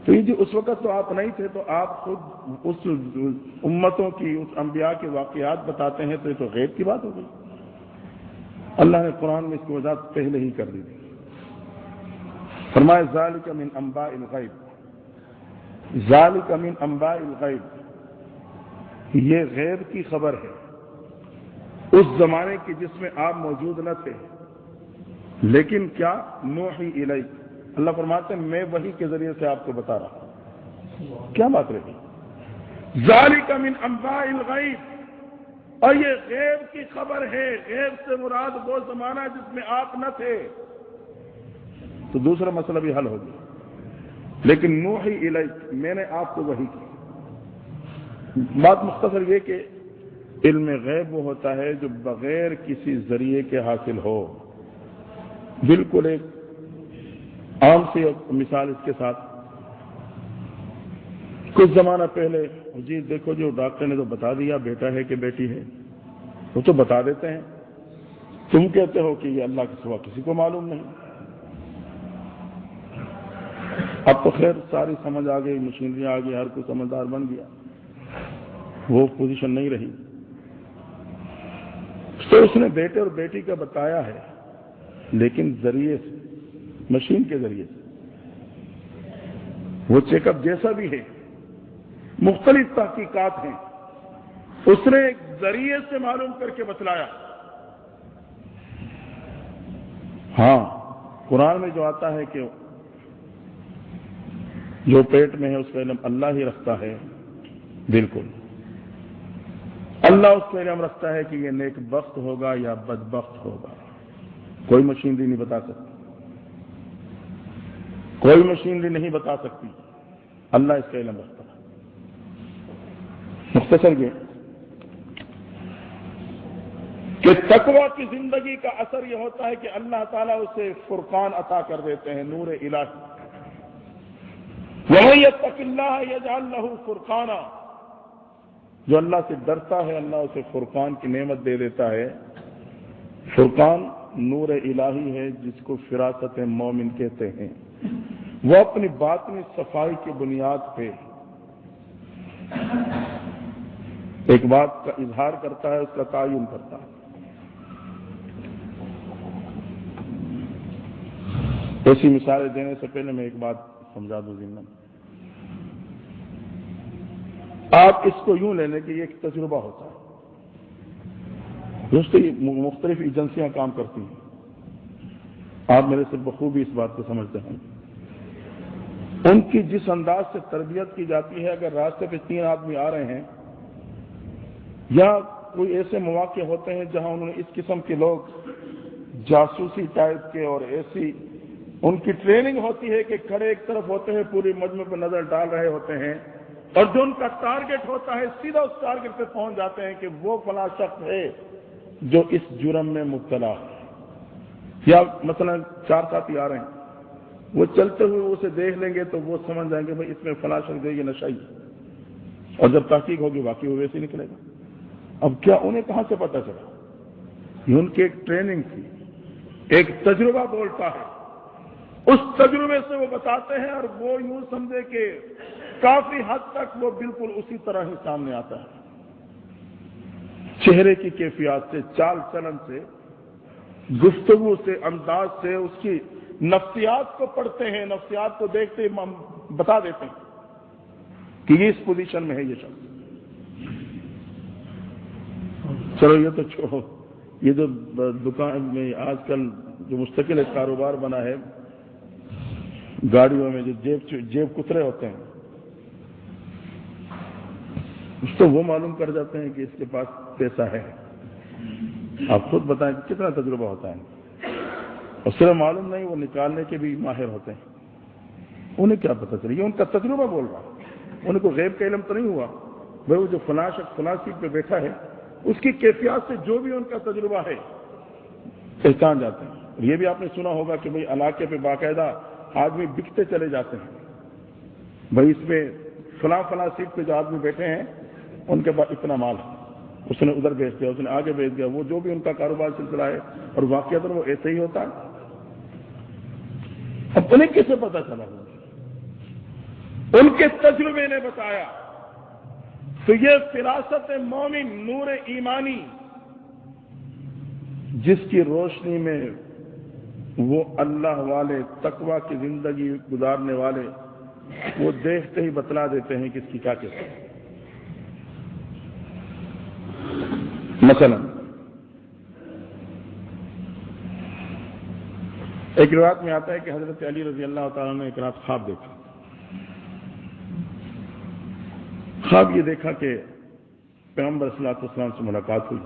تو یہ اس وقت تو آپ نہیں تھے، تو آپ خود اس امتوں کی، اس انبیاء کے واقعات بتاتے ہیں، تو یہ تو غیب کی بات ہو گئی۔ اللہ نے قرآن میں اس کی وضاحت پہلے ہی کر دی تھی، فرمایا ذالک من انباء الغیب، ذالک من انباء الغیب، یہ غیب کی خبر ہے اس زمانے کی جس میں آپ موجود نہ تھے، لیکن کیا نوحی الیک، اللہ فرماتے ہیں میں وحی کے ذریعے سے آپ کو بتا رہا ہوں۔ کیا بات رہی؟ ذالک من انباء الغیب، اور یہ غیب کی خبر ہے۔ غیب سے مراد وہ زمانہ جس میں آپ نہ تھے، تو دوسرا مسئلہ بھی حل ہو گیا۔ لیکن نوحی الیک، میں نے آپ کو وحی کی۔ بات مختصر یہ کہ علم غیب وہ ہوتا ہے جو بغیر کسی ذریعے کے حاصل ہو۔ بالکل ایک عام سی مثال اس کے ساتھ، کچھ زمانہ پہلے جی دیکھو جو ڈاکٹر نے تو بتا دیا بیٹا ہے کہ بیٹی ہے، وہ تو بتا دیتے ہیں، تم کہتے ہو کہ یہ اللہ کے سوا کسی کو معلوم نہیں۔ اب تو خیر ساری سمجھ آ گئی، مشینری آ گئی، ہر کوئی سمجھدار بن گیا، وہ پوزیشن نہیں رہی۔ تو اس نے بیٹے اور بیٹی کا بتایا ہے، لیکن ذریعے سے، مشین کے ذریعے سے۔ وہ چیک اپ جیسا بھی ہے، مختلف تحقیقات ہیں، اس نے ایک ذریعے سے معلوم کر کے بتلایا۔ ہاں قرآن میں جو آتا ہے کہ جو پیٹ میں ہے اس کا علم اللہ ہی رکھتا ہے، بالکل اللہ اس کا علم رکھتا ہے کہ یہ نیک بخت ہوگا یا بدبخت ہوگا، کوئی مشینری نہیں بتا سکتی، کوئی مشینری نہیں بتا سکتی، اللہ اس کا علم رکھتا ہے۔ مختصر یہ کہ تقوی کی زندگی کا اثر یہ ہوتا ہے کہ اللہ تعالیٰ اسے فرقان عطا کر دیتے ہیں، نور الہی۔ وَمَن يَتَّقِ اللَّهَ يَجْعَل لَّهُ فُرْقَانًا، جو اللہ سے ڈرتا ہے اللہ اسے فرقان کی نعمت دے دیتا ہے۔ فرقان نور الہی ہے جس کو فراست مومن کہتے ہیں۔ وہ اپنی باطنی صفائی کی بنیاد پہ ایک بات کا اظہار کرتا ہے، اس کا تعین کرتا ہے۔ ایسی مثالیں دینے سے پہلے میں ایک بات سمجھا دوں ضمن، آپ اس کو یوں لے لیں کہ یہ ایک تجربہ ہوتا ہے. دوستو یہ مختلف ایجنسیاں کام کرتی ہیں، آپ میرے سے بخوبی اس بات کو سمجھتے ہیں. ان کی جس انداز سے تربیت کی جاتی ہے، اگر راستے پہ 3 آدمی آ رہے ہیں یا کوئی ایسے مواقع ہوتے ہیں جہاں انہوں نے اس قسم کے لوگ جاسوسی ٹائپ کے اور ایسی ان کی ٹریننگ ہوتی ہے کہ کھڑے ایک طرف ہوتے ہیں، پوری مجمع پہ نظر ڈال رہے ہوتے ہیں، اور جو ان کا ٹارگٹ ہوتا ہے سیدھا اس ٹارگٹ پہ پہنچ جاتے ہیں کہ وہ فلاں شخص ہے جو اس جرم میں مبتلا ہے. یا مثلا 4 ساتھی آ رہے ہیں، وہ چلتے ہوئے اسے دیکھ لیں گے تو وہ سمجھ جائیں گے بھائی اس میں فلاں شخص ہے، یہ نشئی ہے، اور جب تحقیق ہوگی واقعی وہ ویسے ہی نکلے گا. اب کیا انہیں کہاں سے پتہ چلا؟ یہ ان کی ایک ٹریننگ تھی، ایک تجربہ بولتا ہے، اس تجربے سے وہ بتاتے ہیں، اور وہ یوں سمجھے کہ کافی حد تک وہ بالکل اسی طرح ہی سامنے آتا ہے. چہرے کی کیفیات سے، چال چلن سے، گفتگو سے، انداز سے، اس کی نفسیات کو پڑھتے ہیں، نفسیات کو دیکھتے ہی بتا دیتے ہیں کہ یہ اس پوزیشن میں ہے یہ شخص. چلو یہ تو چھوڑو، یہ جو دکان میں آج کل جو مستقل ایک کاروبار بنا ہے، گاڑیوں میں جو جیب کترے ہوتے ہیں، اس تو وہ معلوم کر جاتے ہیں کہ اس کے پاس پیسہ ہے. آپ خود بتائیں کہ کتنا تجربہ ہوتا ہے، اور صرف معلوم نہیں، وہ نکالنے کے بھی ماہر ہوتے ہیں. انہیں کیا پتہ چلے؟ یہ ان کا تجربہ بول رہا ہے، انہیں کوئی غیب کا علم تو نہیں ہوا. بھائی وہ جو فلاں شخص فلاں سیٹ پہ بیٹھا ہے، اس کی کیفیات سے جو بھی ان کا تجربہ ہے پہچان جاتے ہیں. یہ بھی آپ نے سنا ہوگا کہ بھائی علاقے پہ باقاعدہ آدمی بکتے چلے جاتے ہیں، بھائی اس میں فلاں سیٹ پہ جو آدمی بیٹھے ہیں ان کے پاس اتنا مال ہے، اس نے ادھر بھیج دیا، اس نے آگے بھیج دیا. وہ جو بھی ان کا کاروبار سلسلہ ہے، اور واقعات وہ ایسے ہی ہوتا ہے. اب انہیں کیسے پتا چلا؟ ان کے تجربے نے بتایا. تو یہ فراست مومن، نور ایمانی، جس کی روشنی میں وہ اللہ والے تقوی کی زندگی گزارنے والے وہ دیکھتے ہی بتلا دیتے ہیں کہ اس کی کیا کیسے. مثلا ایک روایت میں آتا ہے کہ حضرت علی رضی اللہ تعالیٰ نے ایک رات خواب دیکھا. خواب یہ دیکھا کہ پیغمبر صلی اللہ علیہ وسلم سے ملاقات ہوئی.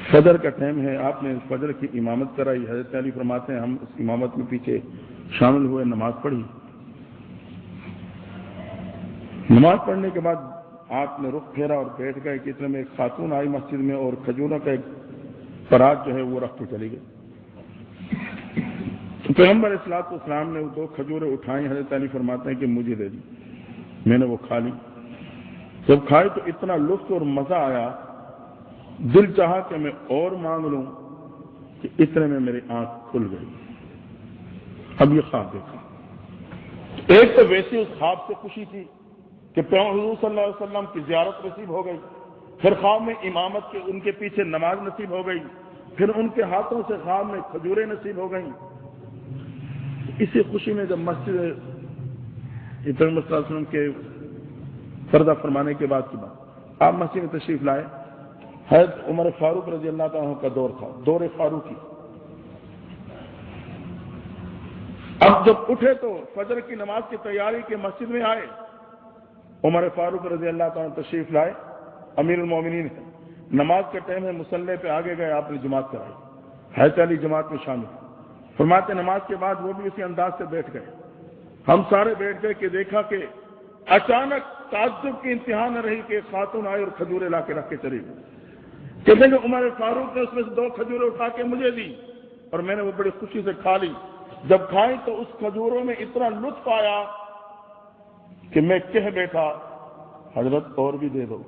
فجر کا ٹائم ہے، آپ نے فجر کی امامت کرائی. حضرت علی فرماتے ہیں ہم اس امامت میں پیچھے شامل ہوئے، نماز پڑھی. نماز پڑھنے کے بعد آپ نے رخ پھیرا اور بیٹھ گئے کہ اتنے میں ایک خاتون آئی مسجد میں، اور کھجوروں کا ایک پرات جو ہے وہ رکھ کے چلی گئی. تو پیغمبر علیہ السلام نے وہ 2 کھجوریں اٹھائیں. حضرت علی فرماتے ہیں کہ مجھے دے دی. میں نے وہ کھا لی. جب کھائی تو اتنا لطف اور مزہ آیا، دل چاہا کہ میں اور مانگ لوں، کہ اتنے میں میری آنکھ کھل گئی. اب یہ خواب دیکھا. ایک تو ویسے اس خواب سے خوشی تھی کہ پیغمبر حضور صلی اللہ علیہ وسلم کی زیارت نصیب ہو گئی، پھر خواب میں امامت کے ان کے پیچھے نماز نصیب ہو گئی، پھر ان کے ہاتھوں سے خواب میں کھجوریں نصیب ہو گئیں. اسی خوشی میں جب مسجد پیغمبر صلی اللہ علیہ وسلم کے پردہ فرمانے کے بعد کی بات، آپ مسجد میں تشریف لائے. حضرت عمر فاروق رضی اللہ تعالیٰ کا دور تھا، دور فاروقی. اب جب اٹھے تو فجر کی نماز کی تیاری کے مسجد میں آئے. عمر فاروق رضی اللہ تعالیٰ تشریف لائے، امیر المومنین ہے. نماز کا ٹائم ہے، مصلی پہ آگے گئے، آپ نے جماعت کرائی. حضرت علی جماعت میں شامل. فرماتے نماز کے بعد وہ بھی اسی انداز سے بیٹھ گئے. ہم سارے بیٹھ گئے کہ دیکھا کہ اچانک تعجب کی انتہا نہ رہی کہ خاتون آئی اور کھجوریں لا کے رکھ کے چلی گئی. کہتے ہیں کہ عمر فاروق نے اس میں سے 2 کھجوریں اٹھا کے مجھے دی، اور میں نے وہ بڑی خوشی سے کھا لی. جب کھائی تو اس کھجوروں میں اتنا لطف آیا کہ میں کہہ بیٹھا حضرت اور بھی دے دو.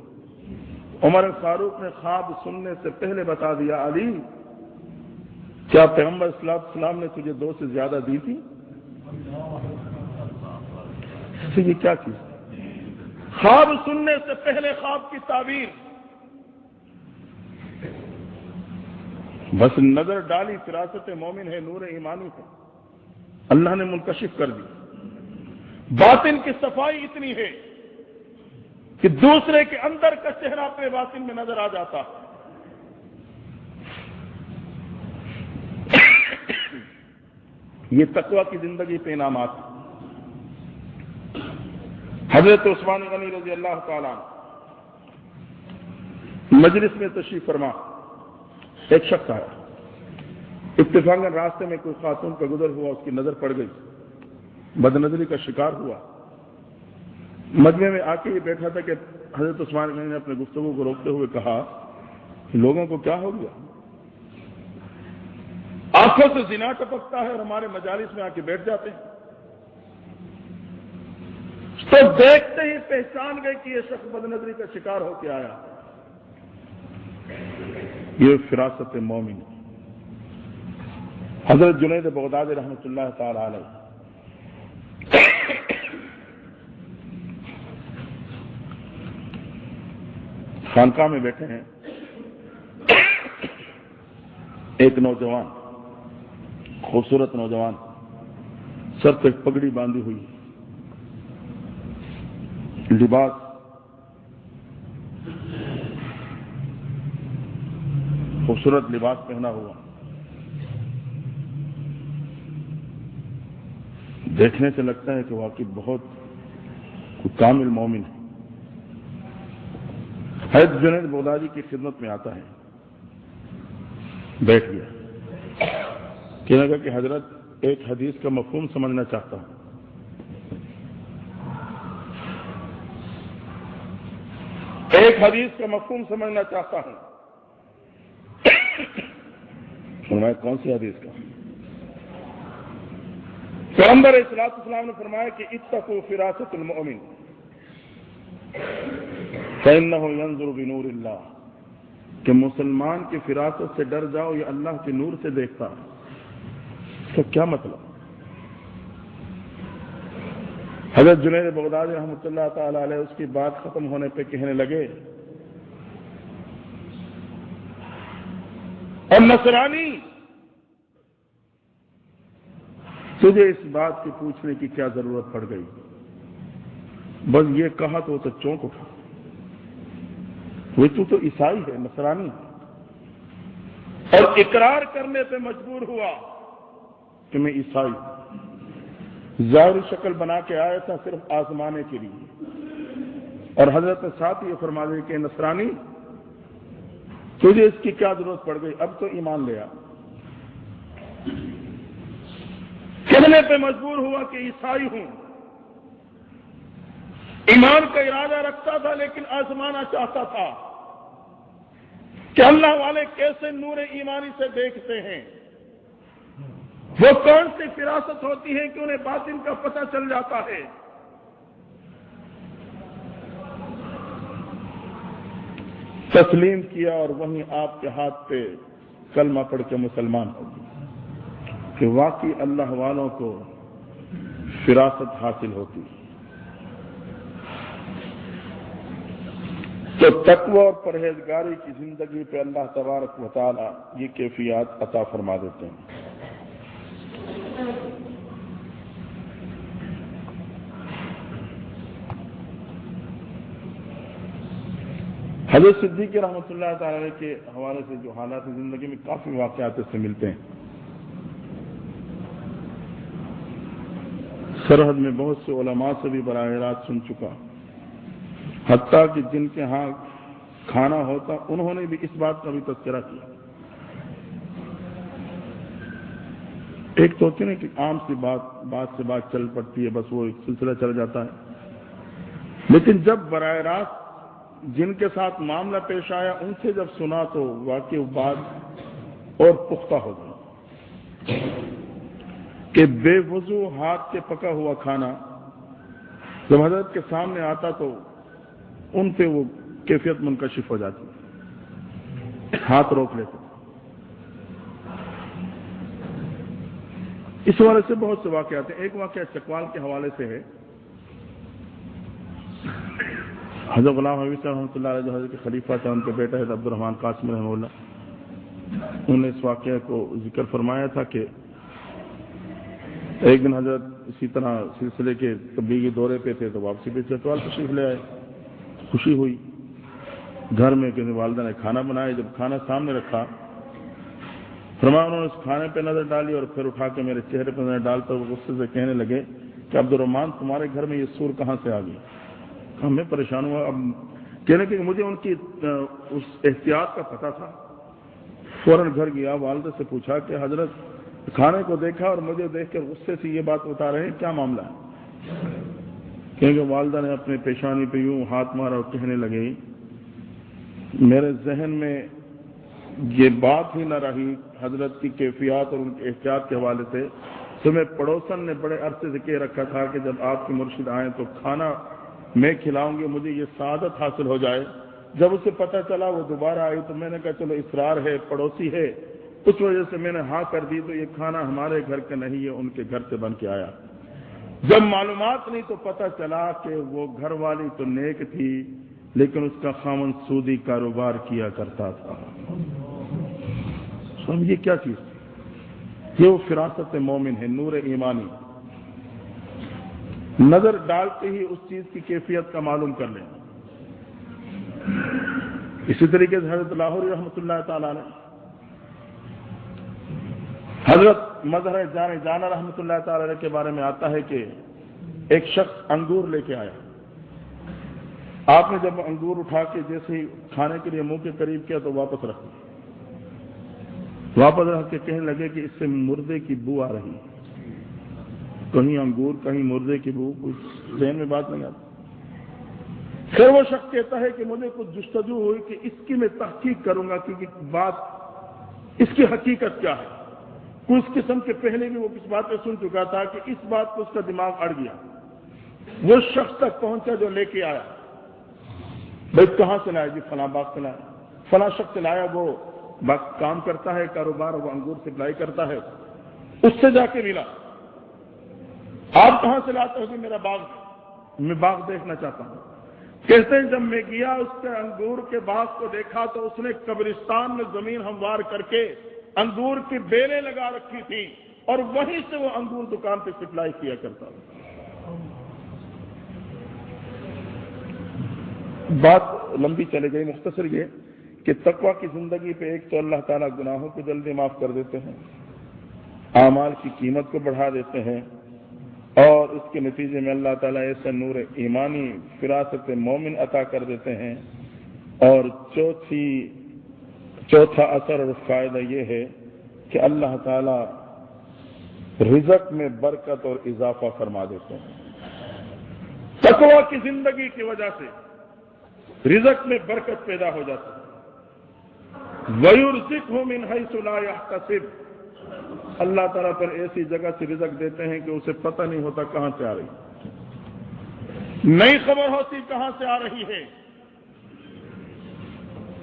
عمر فاروق نے خواب سننے سے پہلے بتا دیا، علی کیا پیغمبر صلی اللہ علیہ وسلم نے تجھے 2 سے زیادہ دی تھی؟ یہ کیا چیز؟ خواب سننے سے پہلے خواب کی تعبیر. بس نظر ڈالی، فراست مومن ہے، نور ایمانی ہے، اللہ نے منکشف کر دی. باطن کی صفائی اتنی ہے کہ دوسرے کے اندر کا چہرہ اپنے باطن میں نظر آ جاتا ہے۔ یہ تقوی کی زندگی پہ انعامات۔ حضرت عثمان غنی رضی اللہ تعالیٰ مجلس میں تشریف فرما، ایک شخص آیا، اتفاقاً راستے میں کوئی خاتون کا گزر ہوا، اس کی نظر پڑ گئی، بد نظری کا شکار ہوا۔ مجمع میں آ کے یہ بیٹھا تھا کہ حضرت عثمان غنی نے اپنے گفتگو کو روکتے ہوئے کہا کہ لوگوں کو کیا ہو گیا، آنکھوں سے زنا ٹپکتا ہے اور ہمارے مجالس میں آ کے بیٹھ جاتے ہیں۔ تو دیکھتے ہی پہچان گئے کہ یہ شخص بد نظری کا شکار ہو کے آیا۔ یہ فراست مومن۔ حضرت جنید بغدادی رحمۃ اللہ تعالی علیہ خانقاہ میں بیٹھے ہیں، ایک نوجوان، خوبصورت نوجوان، سر پہ پگڑی باندھی ہوئی، لباس خوبصورت لباس پہنا ہوا، دیکھنے سے لگتا ہے کہ واقعی بہت کامل مومن ہے۔ حضرت جنید بغدادی کی خدمت میں آتا ہے، بیٹھ گیا، کہنے لگا کہ حضرت ایک حدیث کا مفہوم سمجھنا چاہتا ہوں۔ ایک حدیث کا مفہوم سمجھنا چاہتا ہوں۔ فرمایا کون سی حدیث کا؟ پیغمبر علیہ السلام نے فرمایا کہ اتقوا فراست المؤمن فإنه ينظر بنور اللہ، کہ مسلمان کی فراست سے ڈر جاؤ، یہ اللہ کے نور سے دیکھتا ہے۔ اس کا کیا مطلب؟ حضرت جنید بغدادی رحمۃ اللہ تعالی علیہ اس کی بات ختم ہونے پہ کہنے لگے، اور نصرانی، تجھے اس بات کی پوچھنے کی کیا ضرورت پڑ گئی؟ بس یہ کہا تو چونک اٹھا، وہ تو عیسائی ہے، نصرانی، اور اقرار کرنے پہ مجبور ہوا کہ میں عیسائی ظاہری شکل بنا کے آیا تھا صرف آزمانے کے لیے۔ اور حضرت ساتھ یہ فرما دے کہ نصرانی، تجھے اس کی کیا ضرورت پڑ گئی، اب تو ایمان لیا۔ کہنے پہ مجبور ہوا کہ عیسائی ہوں، ایمان کا ارادہ رکھتا تھا لیکن آزمانا چاہتا تھا کہ اللہ والے کیسے نور ایمانی سے دیکھتے ہیں، وہ کون سی فراست ہوتی ہے کہ انہیں باطن کا پتہ چل جاتا ہے۔ تسلیم کیا اور وہیں آپ کے ہاتھ پہ کلمہ پڑھ کے مسلمان ہو گئے کہ واقعی اللہ والوں کو فراست حاصل ہوتی ہے۔ تو تقوی اور پرہیزگاری کی زندگی پہ اللہ تبارک و تعالی یہ کیفیات عطا فرما دیتے ہیں۔ حضرت صدیق رحمۃ اللہ تعالی علیہ کے حوالے سے جو حالات زندگی میں کافی واقعات اس سے ملتے ہیں۔ سرحد میں بہت سے علماء سے بھی براہ راست سن چکا، حتیٰ کہ جن کے ہاں کھانا ہوتا انہوں نے بھی اس بات کا بھی تذکرہ کیا۔ ایک تو ہوتی ہے کہ عام سی بات سے بات چل پڑتی ہے، بس وہ ایک سلسلہ چل جاتا ہے، لیکن جب براہ راست جن کے ساتھ معاملہ پیش آیا ان سے جب سنا تو واقعی بات اور پختہ ہو گئی کہ بے وضو ہاتھ سے پکا ہوا کھانا جب حضرت کے سامنے آتا تو ان پہ وہ کیفیت منکشف ہو جاتی، ہاتھ روک لیتے۔ اس حوالے سے بہت سے واقعات ہیں۔ ایک واقعہ چکوال کے حوالے سے ہے۔ حضرت غلام حبیب صاحب رحمۃ اللہ علیہ جو حضرت کے خلیفہ تھے، ان کے بیٹا حضرت عبد الرحمن قاسم رحمہ اللہ، انہوں نے اس واقعہ کو ذکر فرمایا تھا کہ ایک دن حضرت اسی طرح سلسلے کے تبلیغی دورے پہ تھے تو واپسی پہ چکوال تشریف لے آئے۔ خوشی ہوئی. گھر میں کسی والدہ نے کھانا بنایا. جب کھانا سامنے رکھا فرمایا انہوں نے اس کھانے پہ نظر ڈالی اور پھر اٹھا کے میرے چہرے پہ نظر ڈالتا وہ غصے سے کہنے لگے کہ عبد الرحمان تمہارے گھر میں یہ سور کہاں سے آ گئی؟ میں پریشان ہوا. اب کہنے کہ مجھے ان کی اس احتیاط کا پتہ تھا. فوراً گھر گیا, والدہ سے پوچھا کہ حضرت کھانے کو دیکھا اور مجھے دیکھ کر غصے سے یہ بات بتا رہے ہیں, کیا معاملہ ہے؟ کیونکہ والدہ نے اپنے پیشانی پہ یوں ہاتھ مارا اور کہنے لگے میرے ذہن میں یہ بات ہی نہ رہی حضرت کی کیفیات اور ان کے احتیاط کے حوالے سے. تمہیں پڑوسن نے بڑے عرصے سے کہہ رکھا تھا کہ جب آپ کے مرشد آئیں تو کھانا میں کھلاؤں گی, مجھے یہ سعادت حاصل ہو جائے. جب اسے پتہ چلا وہ دوبارہ آئی تو میں نے کہا چلو اصرار ہے, پڑوسی ہے, اس وجہ سے میں نے ہاں کر دی. تو یہ کھانا ہمارے گھر کا نہیں ہے, ان کے گھر سے بن کے آیا. جب معلومات نہیں تو پتہ چلا کہ وہ گھر والی تو نیک تھی لیکن اس کا خاوند سودی کاروبار کیا کرتا تھا. سمجھیے کیا چیز تھی یہ؟ وہ فراست مومن ہے, نور ایمانی. نظر ڈالتے ہی اس چیز کی کیفیت کا معلوم کر لیں. اسی طریقے سے حضرت لاہوری رحمۃ اللہ تعالی نے, حضرت مظہر جانا رحمۃ اللہ تعالی کے بارے میں آتا ہے کہ ایک شخص انگور لے کے آیا. آپ نے جب انگور اٹھا کے جیسے ہی کھانے کے لیے منہ کے قریب کیا تو واپس رکھ کے کہنے لگے کہ اس سے مردے کی بو آ رہی ہے. کہیں انگور کہیں مردے کی بو, کچھ ذہن میں بات نہیں آتی. پھر وہ شخص کہتا ہے کہ مجھے کچھ جستجو ہوئی کہ اس کی میں تحقیق کروں گا کیونکہ بات اس کی حقیقت کیا ہے. کچھ قسم کے پہلے بھی وہ کس بات پہ سن چکا تھا کہ اس بات کو اس کا دماغ اڑ گیا. وہ شخص تک پہنچا جو لے کے آیا. بھائی کہاں سے لایا؟ جی فلاں باغ سے لایا. فلاں شخص سے لایا, وہ کام کرتا ہے کاروبار, وہ انگور سپلائی کرتا ہے. اس سے جا کے ملا. آپ کہاں سے لاتے ہو؟ کہ میرا باغ, میں باغ دیکھنا چاہتا ہوں. کہتے ہیں جب میں گیا اس کے انگور کے باغ کو دیکھا تو اس نے قبرستان میں زمین ہموار کر کے انگور کی بیلیں لگا رکھی تھی اور وہیں سے وہ انگور دکان پہ سپلائی کیا کرتا تھا. بات لمبی چلے گئی, مختصر یہ کہ تقویٰ کی زندگی پہ ایک تو اللہ تعالیٰ گناہوں کو جلدی معاف کر دیتے ہیں, اعمال کی قیمت کو بڑھا دیتے ہیں, اور اس کے نتیجے میں اللہ تعالیٰ ایسا نور ایمانی فراست مومن عطا کر دیتے ہیں. اور چوتھا اثر اور فائدہ یہ ہے کہ اللہ تعالیٰ رزق میں برکت اور اضافہ فرما دیتے ہیں. تقویٰ کی زندگی کی وجہ سے رزق میں برکت پیدا ہو جاتی ہے. وَيُرْزِقْهُ مِنْ حَيْثُ لَا يَحْتَسِبُ, اللہ تعالیٰ پر ایسی جگہ سے رزق دیتے ہیں کہ اسے پتہ نہیں ہوتا کہاں سے آ رہی, نہیں خبر ہوتی کہاں سے آ رہی ہے.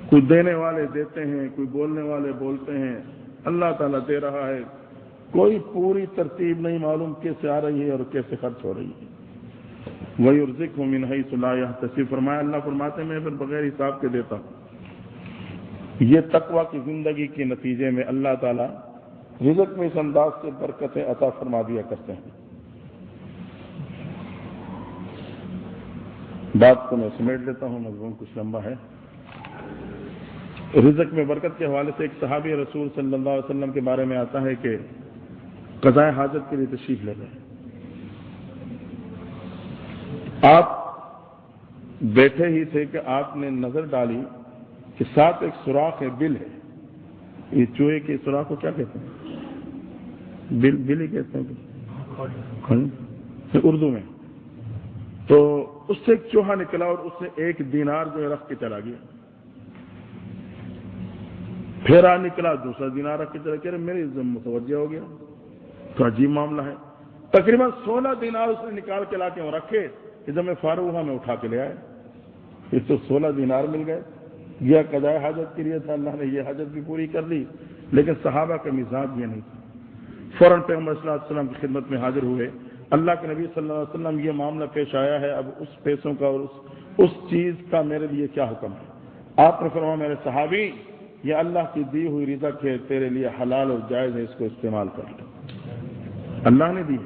کوئی دینے والے دیتے ہیں, کوئی بولنے والے بولتے ہیں, اللہ تعالیٰ دے رہا ہے, کوئی پوری ترتیب نہیں معلوم کیسے آ رہی ہے اور کیسے خرچ ہو رہی ہے. وَيُرْزِقْهُ مِنْ حَيْثُ لَا يَحْتَسِبُ, فرمایا اللہ فرماتے میں پھر بغیر حساب کے دیتا ہوں. یہ تقویٰ کی زندگی کے نتیجے میں اللہ تعالیٰ رزق میں اس انداز سے برکتیں عطا فرما دیا کرتے ہیں. بات کو میں سمیٹ لیتا ہوں, مضمون کچھ لمبا ہے. رزق میں برکت کے حوالے سے ایک صحابی رسول صلی اللہ علیہ وسلم کے بارے میں آتا ہے کہ قضاء حاجت کے لیے تشریف لے گئے. آپ بیٹھے ہی تھے کہ آپ نے نظر ڈالی کہ ساتھ ایک سوراخ ہے, بل ہے. یہ چوہے کے سوراخ کو کیا کہتے ہیں؟ بل ہی کہتے ہیں اردو میں. تو اس سے ایک چوہا نکلا اور اس سے 1 دینار جو ہے رکھ کے چلا گیا. پھر نکلا دوسرا دینار رکھ کے چلا گیا. میری متوجہ ہو گیا, تو عجیب معاملہ ہے. تقریباً 16 دینار اس نے نکال کے لا کے وہاں رکھے کہ جب میں فارغ ہوا میں اٹھا کے لے آیا. اس تو 16 دینار مل گئے. یہ قضاء حاجت کے لیے تھا, اللہ نے یہ حاجت بھی پوری کر لی. لیکن صحابہ کا مزاج یہ نہیں تھا. فوراً پیغمبر صلی اللہ علیہ وسلم کی خدمت میں حاضر ہوئے. اللہ کے نبی صلی اللہ علیہ وسلم یہ معاملہ پیش آیا ہے, اب اس پیسوں کا اور اس چیز کا میرے لیے کیا حکم ہے؟ آپ نے فرمایا میرے صحابی, یہ اللہ کی دی ہوئی رزق ہے, تیرے لیے حلال اور جائز ہے, اس کو استعمال کر لو. اللہ نے دی.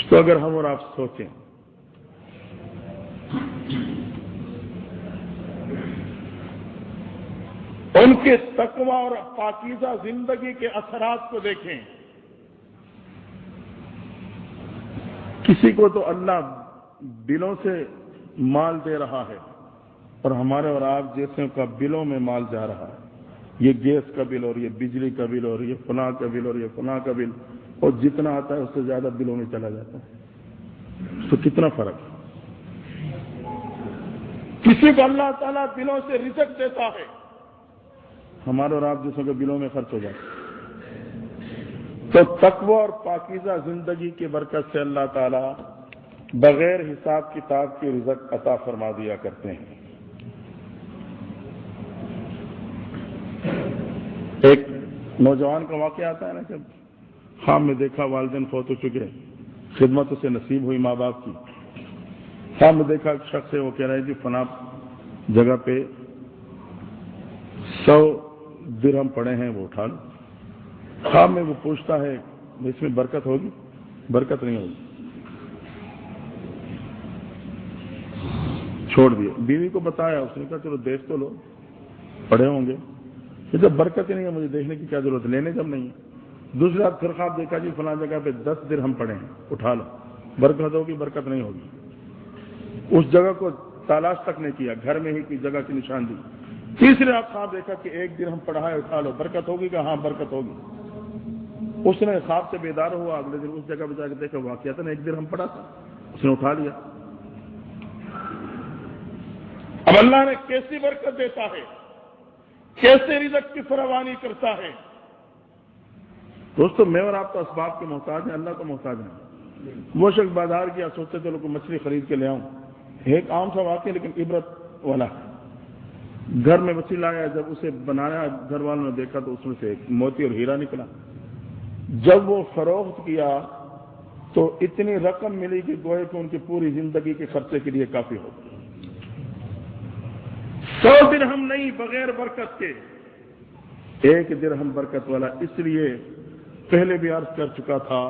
تو اگر ہم اور آپ سوچیں ان کے تقویٰ اور پاکیزہ زندگی کے اثرات کو دیکھیں. کسی کو تو اللہ بلوں سے مال دے رہا ہے اور ہمارے اور آپ جیسے کا بلوں میں مال جا رہا ہے. یہ گیس کا بل اور یہ بجلی کا بل اور یہ فلاں کا بل اور یہ فلاں کا بل، اور جتنا آتا ہے اس سے زیادہ بلوں میں چلا جاتا ہے. تو کتنا فرق ہے. کسی کو اللہ تعالیٰ بلوں سے رزق دیتا ہے، ہمارے اور آپ جیسوں کے بلوں میں خرچ ہو جاتا ہے. تو تقوی اور پاکیزہ زندگی کی برکت سے اللہ تعالیٰ بغیر حساب کتاب کی رزق عطا فرما دیا کرتے ہیں. ایک نوجوان کا واقعہ آتا ہے نا کہ خواب میں دیکھا والدین فوت ہو چکے، خدمت اسے نصیب ہوئی ماں باپ کی. خواب میں دیکھا ایک شخص ہے، وہ کہہ رہا ہے کہ فلاں جگہ پہ 100 درہم پڑے ہیں، وہ اٹھا لو. خواب میں وہ پوچھتا ہے اس میں برکت ہوگی؟ برکت نہیں ہوگی. چھوڑ دیا. بیوی کو بتایا، اس نے کہا چلو دیکھ تو لو، پڑے ہوں گے. جب برکت ہی نہیں ہے مجھے دیکھنے کی کیا ضرورت، لینے جب نہیں ہے. دوسری رات پھر خواب دیکھا جی فلاں جگہ پہ 10 درہم پڑے ہیں، اٹھا لو. برکت ہوگی؟ برکت نہیں ہوگی. اس جگہ کو تلاش تک نہیں کیا، گھر میں ہی کی جگہ کی نشان دی. تیسری رات خواب دیکھا کہ 1 درہم پڑا ہے، اٹھا لو. برکت ہوگی کہ ہاں برکت ہوگی. اس نے خواب سے بیدار ہوا، اگلے دن اس جگہ پہ جا کے دیکھا واقعات 1 درہم پڑا تھا، اس نے اٹھا لیا. اب اللہ نے کیسی برکت دیتا ہے، کیسے رزق کی فراوانی کرتا ہے. دوستو میں اور آپ تو اسباب کے محتاج ہیں، اللہ کو محتاج نہیں. وہ شخص بازار گیا، سوچتے چلو کوئی مچھلی خرید کے لے آؤں. ایک عام سا واقعہ لیکن عبرت والا ہے. گھر میں مچھلی لایا، جب اسے بنایا گھر والوں نے دیکھا تو اس میں سے ایک موتی اور ہیرا نکلا. جب وہ فروخت کیا تو اتنی رقم ملی کہ گویا کہ ان کی پوری زندگی کے خرچے کے لیے کافی ہو. 100 درہم نہیں بغیر برکت کے، 1 درہم برکت والا. اس لیے پہلے بھی عرض کر چکا تھا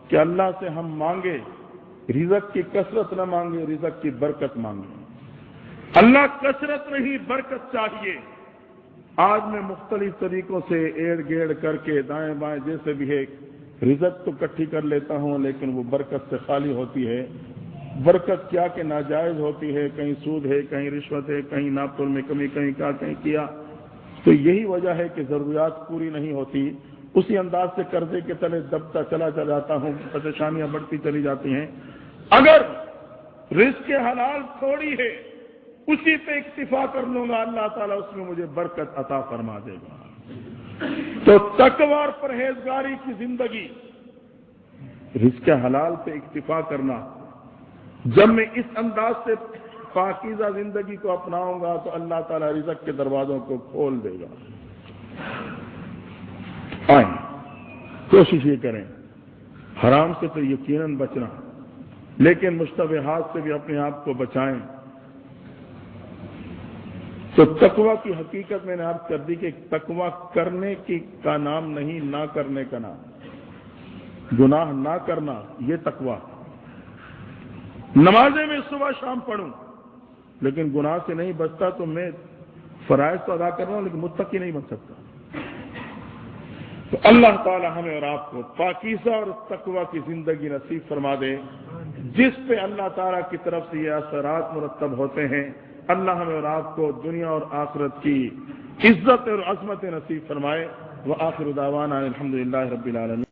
کہ اللہ سے ہم مانگے، رزق کی کثرت نہ مانگے، رزق کی برکت مانگے. اللہ کثرت نہیں برکت چاہیے. آج میں مختلف طریقوں سے ایڑ گیڑ کر کے دائیں بائیں جیسے بھی ہے رزق تو اکٹھی کر لیتا ہوں، لیکن وہ برکت سے خالی ہوتی ہے. برکت کیا کہ ناجائز ہوتی ہے، کہیں سود ہے، کہیں رشوت ہے، کہیں ناپتول میں کمی، کہیں کیا. تو یہی وجہ ہے کہ ضروریات پوری نہیں ہوتی. اسی انداز سے قرضے کے تلے دبتا چلا جاتا ہوں، پریشانیاں بڑھتی چلی جاتی ہیں. اگر رزق حلال تھوڑی ہے اسی پہ اکتفا کر لوں گا، اللہ تعالیٰ اس میں مجھے برکت عطا فرما دے گا. تو تقوی اور پرہیزگاری کی زندگی، رزق حلال پہ اکتفا کرنا، جب میں اس انداز سے پاکیزہ زندگی کو اپناؤں گا تو اللہ تعالیٰ رزق کے دروازوں کو کھول دے گا. آئیں کوشش یہ کریں، حرام سے تو یقیناً بچنا، لیکن مشتبہات سے بھی اپنے آپ کو بچائیں. تو تقوی کی حقیقت میں نے عرض کر دی کہ تقوی کرنے کی کا نام نہیں، نہ کرنے کا نام. گناہ نہ کرنا یہ تقوی. نمازیں میں صبح شام پڑھوں لیکن گناہ سے نہیں بچتا تو میں فرائض تو ادا کر رہا ہوں لیکن متقی نہیں بن سکتا. تو اللہ تعالی ہمیں اور آپ کو پاکیزہ اور تقوی کی زندگی نصیب فرما دے، جس پہ اللہ تعالیٰ کی طرف سے یہ اثرات مرتب ہوتے ہیں. اللہ ہمیں اور آپ کو دنیا اور آخرت کی عزت اور عظمت نصیب فرمائے. وآخر دعوانا الحمدللہ رب العالمین.